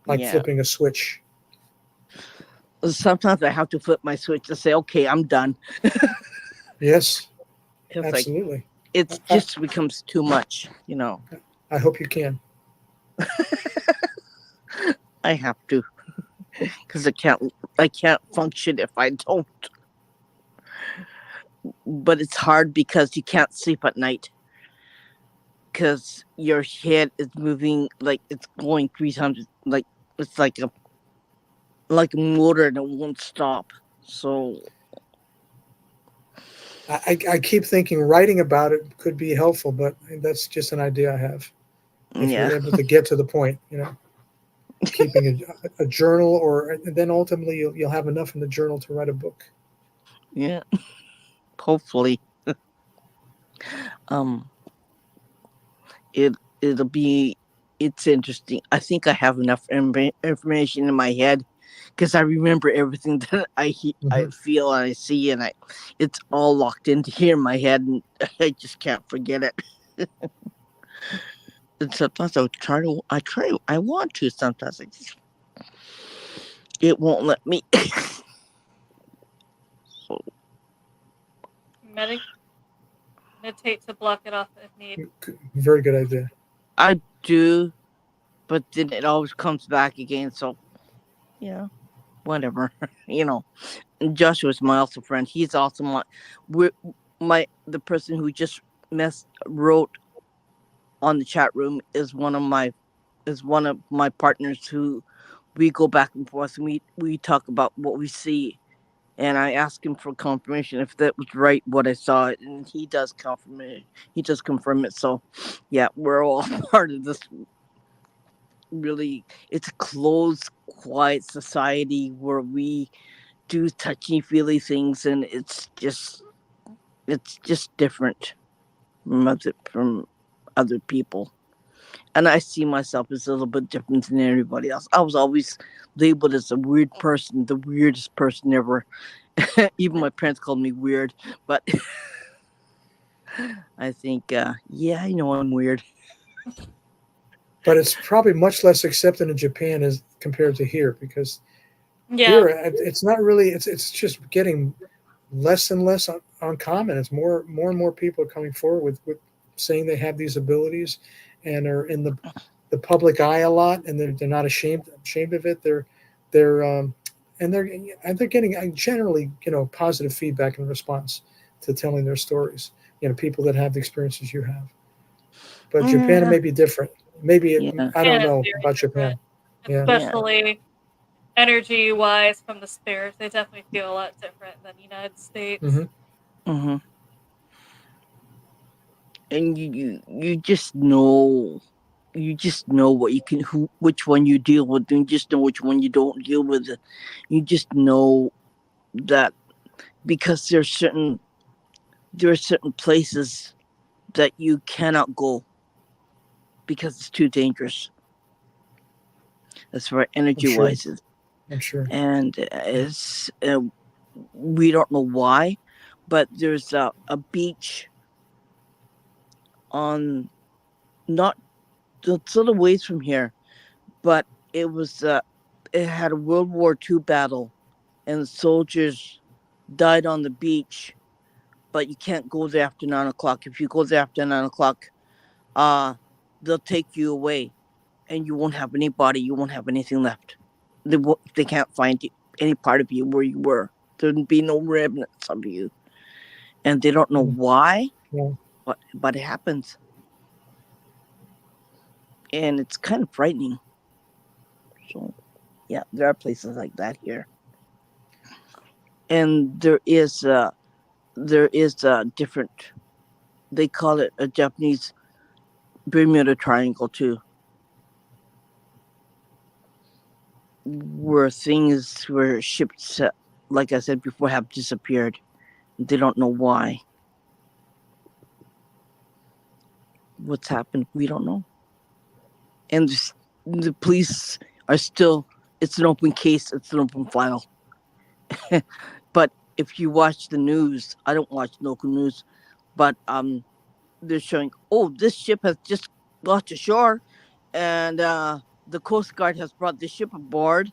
like Yeah. flipping a switch. Sometimes I have to flip my switch to say, "Okay, I'm done." Yes, It's like absolutely. it I, just becomes too much. I hope you can. I have to because I can't function if I don't. But it's hard because you can't sleep at night because your head is moving like it's going 300, like it's like a motor and it won't stop. So I keep thinking writing about it could be helpful, but that's just an idea I have. If you're yeah, able to get to the point, keeping a journal, or then ultimately you'll have enough in the journal to write a book. yeah. Hopefully, um, it it'll be it's interesting. I think I have enough information in my head because I remember everything that I Hmm. feel and I see, and it's all locked into here in my head, and I just can't forget it. And sometimes I want to. Sometimes it won't let me. So Meditate to block it off if need. Very good idea. I do, but then it always comes back again. So yeah, whatever. And Joshua's my also friend. He's also we're, the person who just wrote on the chat room is one of my partners who we go back and forth and we talk about what we see, and I ask him for confirmation if that was right what I saw, and he does confirm it. He does confirm it. So yeah, we're all part of this. Really, it's a closed, quiet society where we do touchy feely things, and it's just different from other people. And I see myself as a little bit different than everybody else. I was always labeled as a weird person, the weirdest person ever. Even my parents called me weird, but I think, yeah, I know I'm weird. But it's probably much less accepted in Japan as compared to here, because Yeah. here it's not really. It's just getting less and less uncommon. It's more and more people are coming forward with saying they have these abilities, and are in the public eye a lot, and they're not ashamed of it. They're and they're getting generally positive feedback and response to telling their stories. People that have the experiences you have. But Japan, it Yeah, may be different. Maybe yeah, I don't Japan is know very about different, Japan. Yeah. yeah, especially energy wise from the spirits. They definitely feel a lot different than the United States. Hmm. hmm and you just know what you can which one you deal with, and you just know which one you don't deal with. You just know that because there are certain places that you cannot go because it's too dangerous as far I'm energy sure. wise. I'm sure. And it's we don't know why, but there's a beach on not a little ways from here, but it was it had a World War II battle, and the soldiers died on the beach. But you can't go there after 9 o'clock. If you go there after 9 o'clock, uh, they'll take you away, and you won't have any body. You won't have anything left. They can't find any part of you where you were. There'd be no remnants of you, and they don't know why, Yeah. but it happens, and it's kind of frightening. So, yeah, there are places like that here, and there is a different. They call it a Japanese Bermuda Triangle too, where ships, like I said before, have disappeared. They don't know why. What's happened? We don't know. And the police are still. It's an open case. It's an open file. But if you watch the news, I don't watch local news, but they're showing, oh, this ship has just got ashore, and the Coast Guard has brought the ship aboard,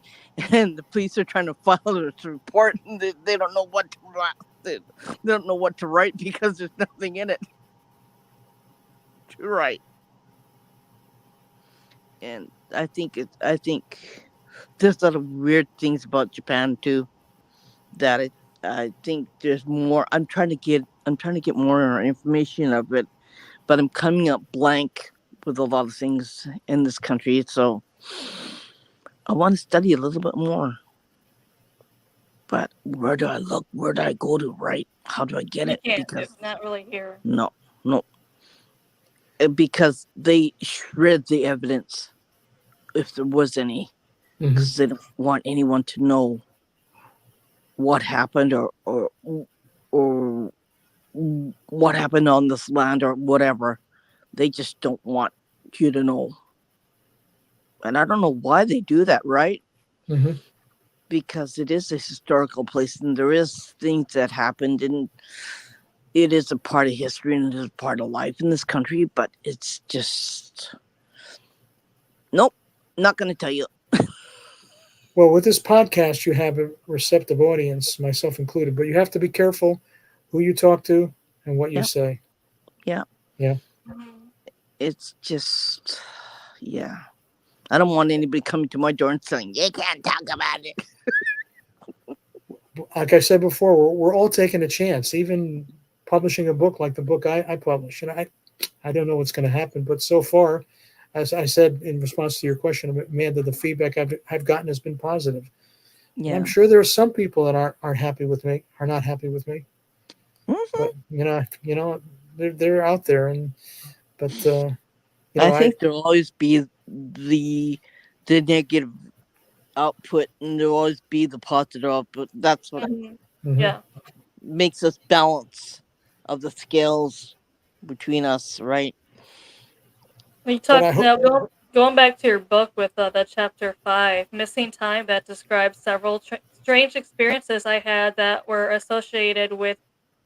and the police are trying to file a report, and they don't know what to write. They don't know what to write because there's nothing in it to write. And I think there's a lot of weird things about Japan too. That I think there's more. I'm trying to get more information of it, but I'm coming up blank with a lot of things in this country. So I want to study a little bit more. But where do I look? Where do I go to write? How do I get it? Can't. Because It's not really here. no. Because they shred the evidence if there was any, because they don't want anyone to know what happened or what happened on this land or whatever. They just don't want you to know. And I don't know why they do that, right? Mm-hmm. Because it is a historical place and there is things that happened and it is a part of history and it is a part of life in this country, but it's just, nope, not going to tell you. Well, with this podcast, you have a receptive audience, myself included, but you have to be careful who you talk to and what you say. Yeah. Yeah. It's just, yeah. I don't want anybody coming to my door and saying, you can't talk about it. Like I said before, we're all taking a chance, even publishing a book like the book I published. And I don't know what's going to happen, but so far, as I said in response to your question, Amanda, the feedback I've gotten has been positive. Yeah. And I'm sure there are some people that aren't happy with me, are not happy with me. Mm-hmm. But you know, they're out there, but I think there'll always be the negative output, and there'll always be the positive output. That's what makes us balance of the scales between us, right? You talk now. Going back to your book with that chapter 5, Missing Time, that describes several strange experiences I had that were associated with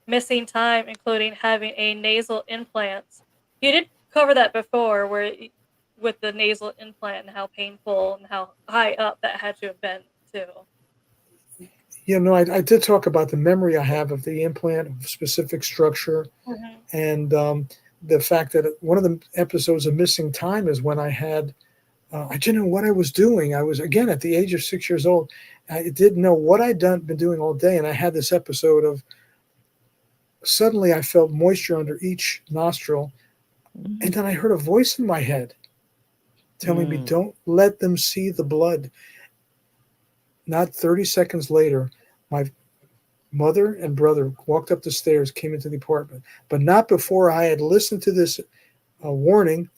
missing time, including having a nasal implant. You did cover that before, with the nasal implant and how painful and how high up that had to have been too. Yeah, no, I did talk about the memory I have of the implant, of specific structure, and the fact that one of the episodes of Missing Time is when I had, I didn't know what I was doing. I was, again, at the age of 6 years old. I didn't know what I'd been doing all day, and I had this episode of, suddenly I felt moisture under each nostril, and then I heard a voice in my head telling me, don't let them see the blood. Not 30 seconds later, my mother and brother walked up the stairs, came into the apartment, but not before I had listened to this warning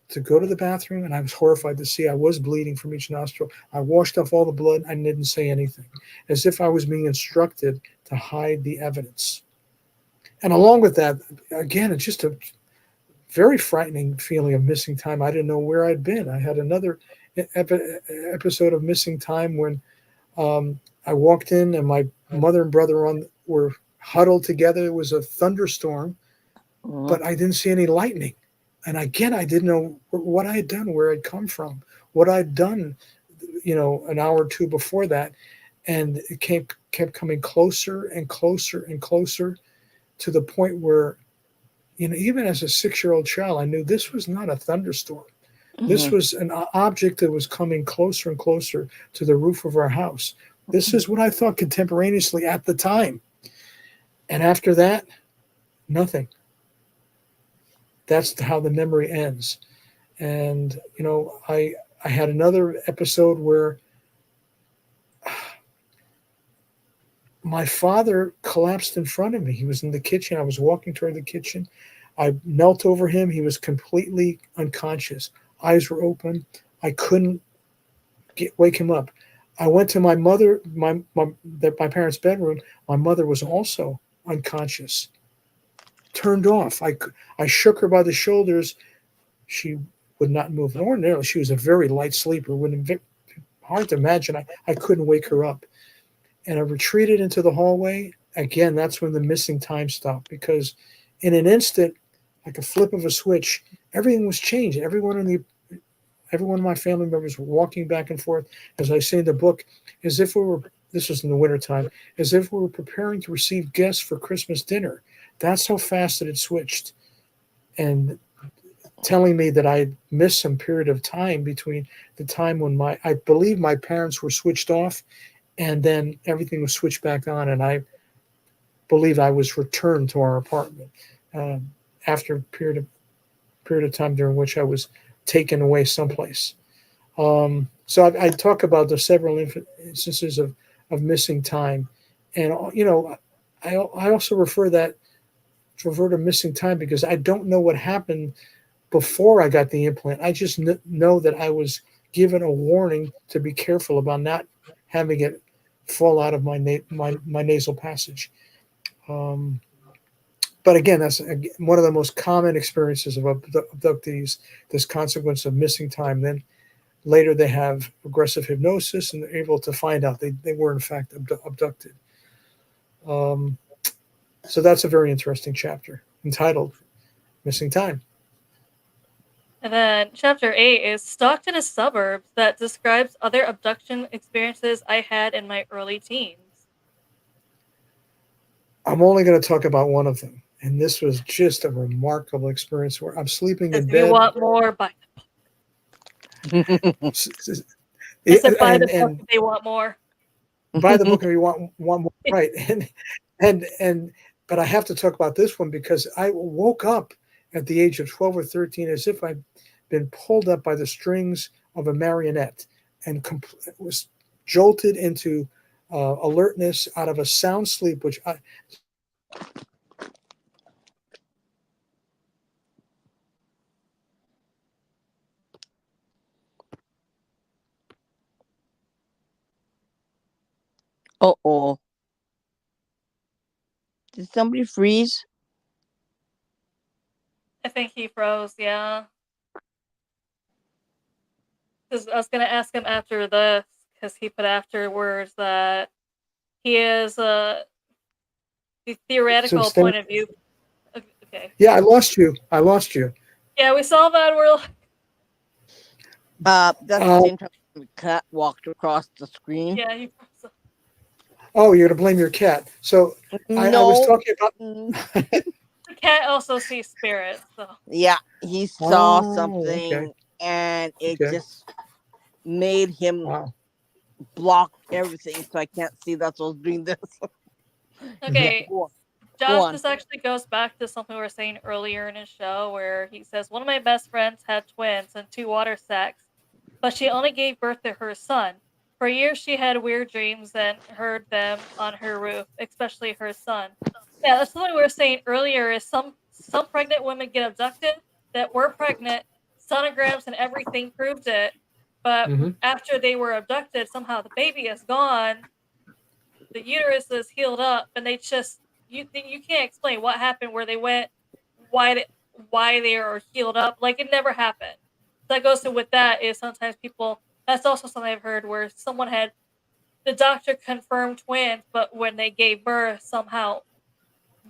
to go to the bathroom, and I was horrified to see I was bleeding from each nostril. I washed off all the blood. I didn't say anything, as if I was being instructed to hide the evidence. And along with that, again, it's just a very frightening feeling of missing time. I didn't know where I'd been. I had another episode of Missing Time when I walked in and my mother and brother were huddled together. It was a thunderstorm, but I didn't see any lightning. And again, I didn't know what I had done, where I'd come from, what I'd done, an hour or two before that. And it kept coming closer and closer and closer to the point where, even as a 6-year-old child, I knew this was not a thunderstorm. This was an object that was coming closer and closer to the roof of our house. This is what I thought contemporaneously at the time. And after that, nothing. That's how the memory ends. And, I had another episode where my father collapsed in front of me. He was in the kitchen. I was walking toward the kitchen. I knelt over him. He was completely unconscious. Eyes were open. I couldn't wake him up. I went to my mother, my parents' bedroom. My mother was also unconscious, turned off. I shook her by the shoulders. She would not move. And ordinarily, she was a very light sleeper. Hard to imagine. I couldn't wake her up. And I retreated into the hallway. Again, that's when the missing time stopped, because in an instant, like a flip of a switch, everything was changed. Every one of my family members were walking back and forth, as I say in the book, as if this was in the wintertime, as if we were preparing to receive guests for Christmas dinner. That's how fast it had switched. And telling me that I missed some period of time between the time when I believe my parents were switched off and then everything was switched back on, and I believe I was returned to our apartment after a period of time during which I was taken away someplace. So I talk about the several instances of missing time, and I also refer to missing time because I don't know what happened before I got the implant. I just know that I was given a warning to be careful about not having it fall out of my nasal passage. But again, that's one of the most common experiences of abductees, this consequence of missing time. Then later they have aggressive hypnosis and they're able to find out they were in fact abducted. So that's a very interesting chapter entitled Missing Time. And then chapter 8 is Stalked in a Suburb, that describes other abduction experiences I had in my early teens. I'm only going to talk about one of them. And this was just a remarkable experience where I'm sleeping in bed. If you want more, buy the book. I said buy the book if they want more. Buy the book if you want more. Right. But I have to talk about this one because I woke up at the age of 12 or 13 as if I'd been pulled up by the strings of a marionette and was jolted into alertness out of a sound sleep, which I... Uh-oh. Did somebody freeze? I think he froze, yeah. Because I was going to ask him after this, because he put afterwards that he is the theoretical point of view. Okay. Yeah, I lost you. Yeah, we saw that. We're like... That's the same time the cat walked across the screen. Yeah, he froze. Oh, you're going to blame your cat. So I was talking about... The cat also sees spirits. So. Yeah, he saw something, and it just made him block everything, so I can't see. That's why I was doing this. Okay, Josh, this actually goes back to something we were saying earlier in his show, where he says, one of my best friends had twins and 2 water sacs, but she only gave birth to her son. For years, she had weird dreams and heard them on her roof, especially her son. Yeah, that's something we were saying earlier, is some pregnant women get abducted that were pregnant, sonograms and everything proved it, but after they were abducted, somehow the baby is gone, the uterus is healed up, and they just, you can't explain what happened, where they went, why they are healed up, like it never happened. that goes to with that is sometimes people. That's also something I've heard where someone had the doctor confirmed twins, but when they gave birth, somehow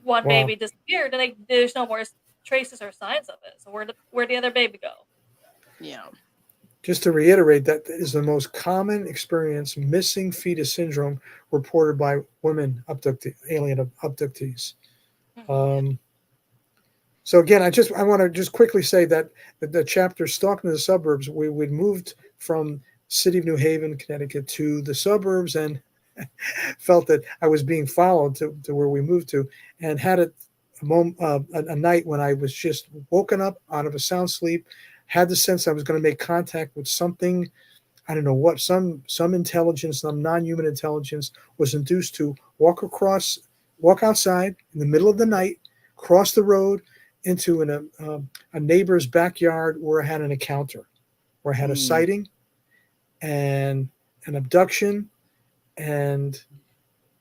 one Wow. baby disappeared, and there's no more traces or signs of it. So where'd the other baby go? Yeah. Just to reiterate, that is the most common experience, missing fetus syndrome, reported by women alien abductees. Mhm. So again, I want to just quickly say that the chapter "Stalking the Suburbs," we moved from city of New Haven, Connecticut, to the suburbs, and felt that I was being followed to where we moved to, and had a night when I was just woken up out of a sound sleep, had the sense I was going to make contact with something. I don't know what, some intelligence, some non-human intelligence, was induced to walk outside in the middle of the night, cross the road into a neighbor's backyard where I had an encounter, where I had a sighting and an abduction, and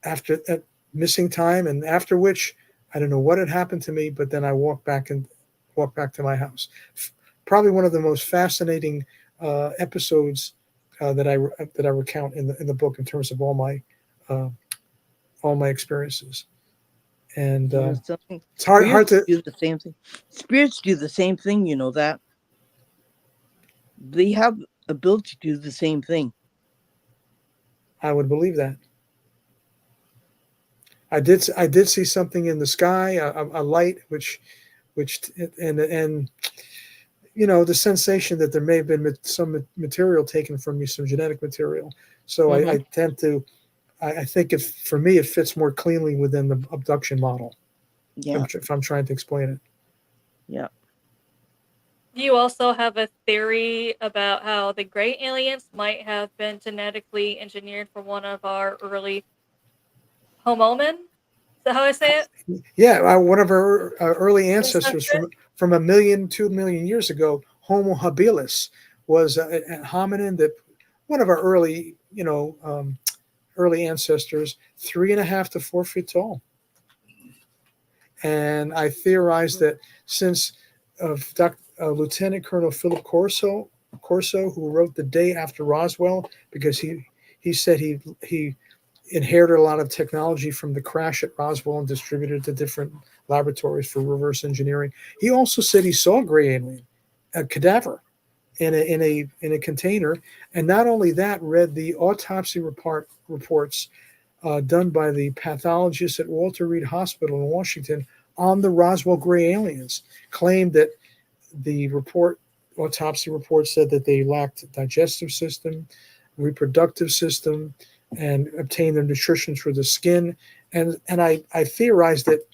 after that, missing time, and after which I don't know what had happened to me, but then I walked back to my house. Probably one of the most fascinating episodes that I recount in the book in terms of all my experiences. And it's hard to do the same thing. Spirits do the same thing, you know that. They have ability to do the same thing. I would believe that. I did see something in the sky, a light, which and the sensation that there may have been some material taken from me, some genetic material. So I tend to, I think for me it fits more cleanly within the abduction model. Yeah. If I'm trying to explain it. Yeah. Do you also have a theory about how the gray aliens might have been genetically engineered for one of our early homomen? Is that how I say it? Yeah, one of our early ancestors Ancestors? from 2 million years ago, Homo habilis, was a hominin that one of our early ancestors, 3.5 to 4 feet tall. And I theorized that since Lieutenant Colonel Philip Corso, who wrote The Day After Roswell, because he said he inherited a lot of technology from the crash at Roswell and distributed it to different laboratories for reverse engineering. He also said he saw a gray alien, a cadaver, in a container, and not only that, read the autopsy reports done by the pathologists at Walter Reed Hospital in Washington on the Roswell gray aliens, claimed that the autopsy report said that they lacked digestive system, reproductive system, and obtained their nutrition through the skin. And I theorized that,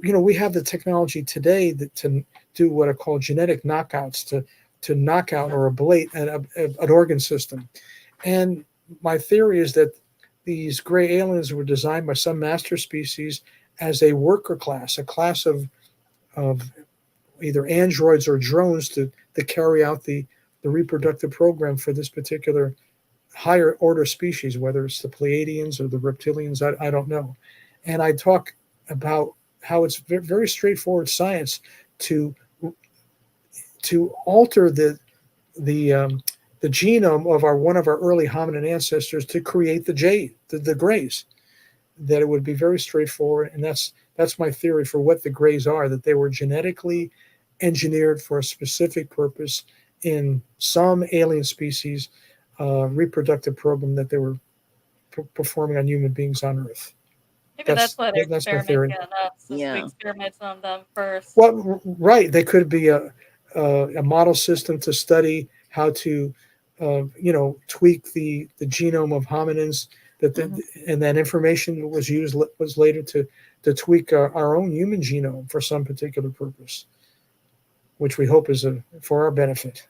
we have the technology today to do what are called genetic knockouts, to knock out or ablate an organ system. And my theory is that these gray aliens were designed by some master species as a worker class, a class of either androids or drones to carry out the reproductive program for this particular higher order species, whether it's the Pleiadians or the reptilians, I don't know. And I talk about how it's very straightforward science to alter the genome of one of our early hominin ancestors to create the grays. That it would be very straightforward, and that's my theory for what the grays are. That they were genetically engineered for a specific purpose in some alien species reproductive program that they were performing on human beings on Earth. Maybe that's why they're That's my theory. experimenting on us, since we Yeah. experimented on them first. Well, right. They could be a model system to study how to, tweak the genome of hominins. And that information was later to tweak our own human genome for some particular purpose, which we hope is for our benefit,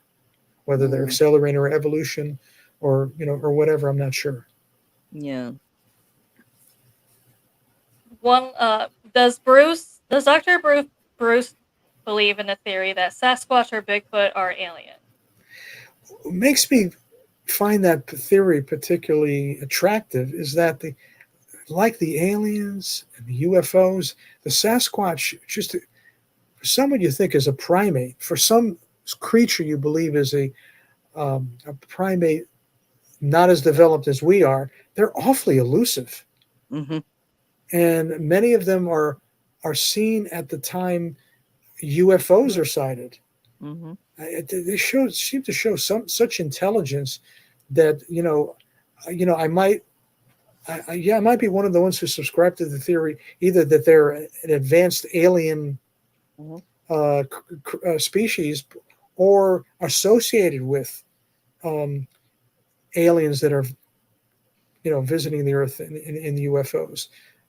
whether they're accelerating our evolution or whatever. I'm not sure. Yeah. Does Dr. Bruce believe in the theory that Sasquatch or Bigfoot are alien? What makes me find that theory particularly attractive is that like the aliens and the UFOs, the Sasquatch, just for someone you think is a primate, for some creature you believe is a primate not as developed as we are, they're awfully elusive. Mm-hmm. And many of them are seen at the time UFOs are sighted. Mm-hmm. They seem to show such intelligence that I might be one of the ones who subscribe to the theory either that they're an advanced alien species or associated with aliens that are visiting the Earth in UFOs.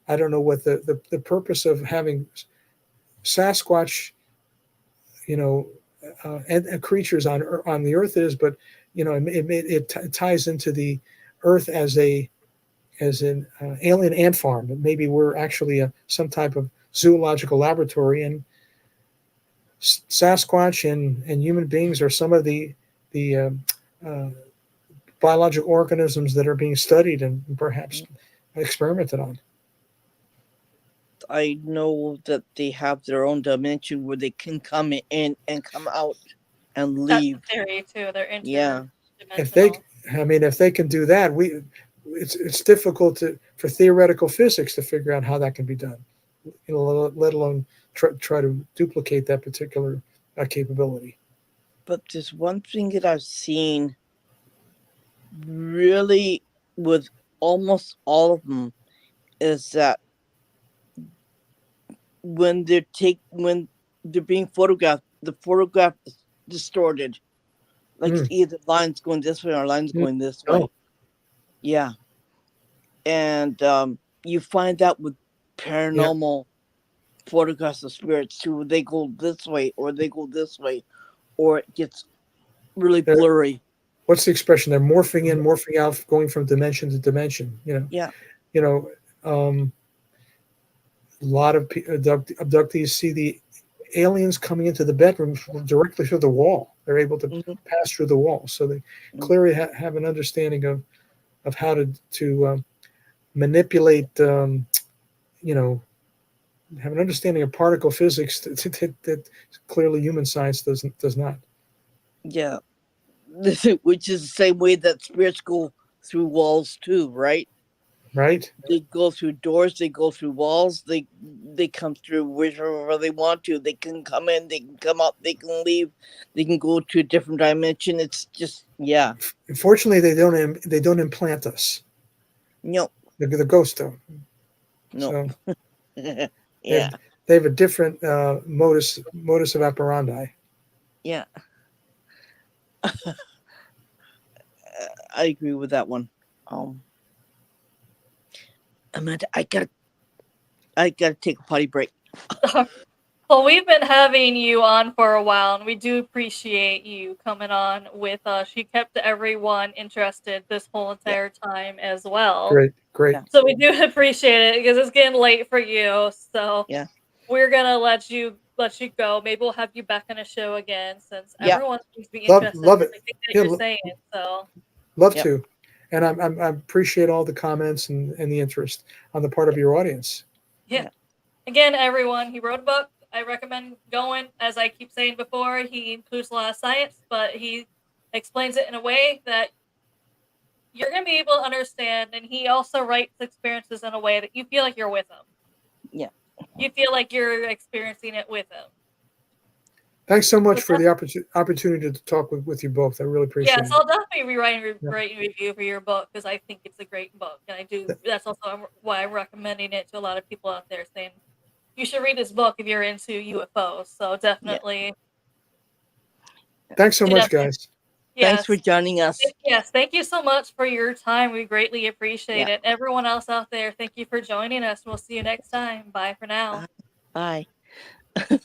I don't know what the purpose of having Sasquatch and creatures on the Earth is, but it ties into the Earth as an alien ant farm. But maybe we're actually some type of zoological laboratory, and Sasquatch and human beings are some of the biological organisms that are being studied and perhaps experimented on. I know that they have their own dimension where they can come in and come out and leave. That's the theory too. They're Yeah. interdimensional. If they can do that, it's difficult for theoretical physics to figure out how that can be done. Let alone try to duplicate that particular capability. But there's one thing that I've seen really with almost all of them is that when they're being photographed, the photograph is distorted. Like either lines going this way or lines going this way. Yeah. And you find that with paranormal photographs of spirits too. They go this way or they go this way, or it gets really blurry. What's the expression? They're morphing in, morphing out, going from dimension to dimension. Yeah. A lot of abductees see the aliens coming into the bedroom directly through the wall. They're able to pass through the wall, so they clearly have an understanding of how to manipulate. Have an understanding of particle physics that clearly human science does not. Yeah, which is the same way that spirits go through walls too, right? Right. They go through doors, they go through walls, they come through wherever they want to. They can come in, they can come out, they can leave, they can go to a different dimension. It's just Unfortunately, they don't implant us. No. The ghosts don't. No. So yeah. They have a different modus of operandi. Yeah. I agree with that one. Amanda, I gotta take a potty break. Well, we've been having you on for a while, and we do appreciate you coming on with us. You kept everyone interested this whole entire time as well. Great. So we do appreciate it because it's getting late for you. So we're gonna let you go. Maybe we'll have you back on a show again since everyone seems to be interested love in it. everything that you're saying. So love to. And I appreciate all the comments and the interest on the part of your audience. Yeah. Again, everyone, he wrote a book. I recommend going. As I keep saying before, he includes a lot of science, but he explains it in a way that you're going to be able to understand. And he also writes experiences in a way that you feel like you're with him. Yeah. You feel like you're experiencing it with him. Thanks so much for the opportunity to talk with you both. I really appreciate it. Yes, I'll definitely be writing a great review for your book because I think it's a great book. And I do. That's also why I'm recommending it to a lot of people out there, saying you should read this book if you're into UFOs. So definitely. Thanks so much, guys. Yes. Thanks for joining us. Yes, thank you so much for your time. We greatly appreciate it. Everyone else out there, thank you for joining us. We'll see you next time. Bye for now. Bye.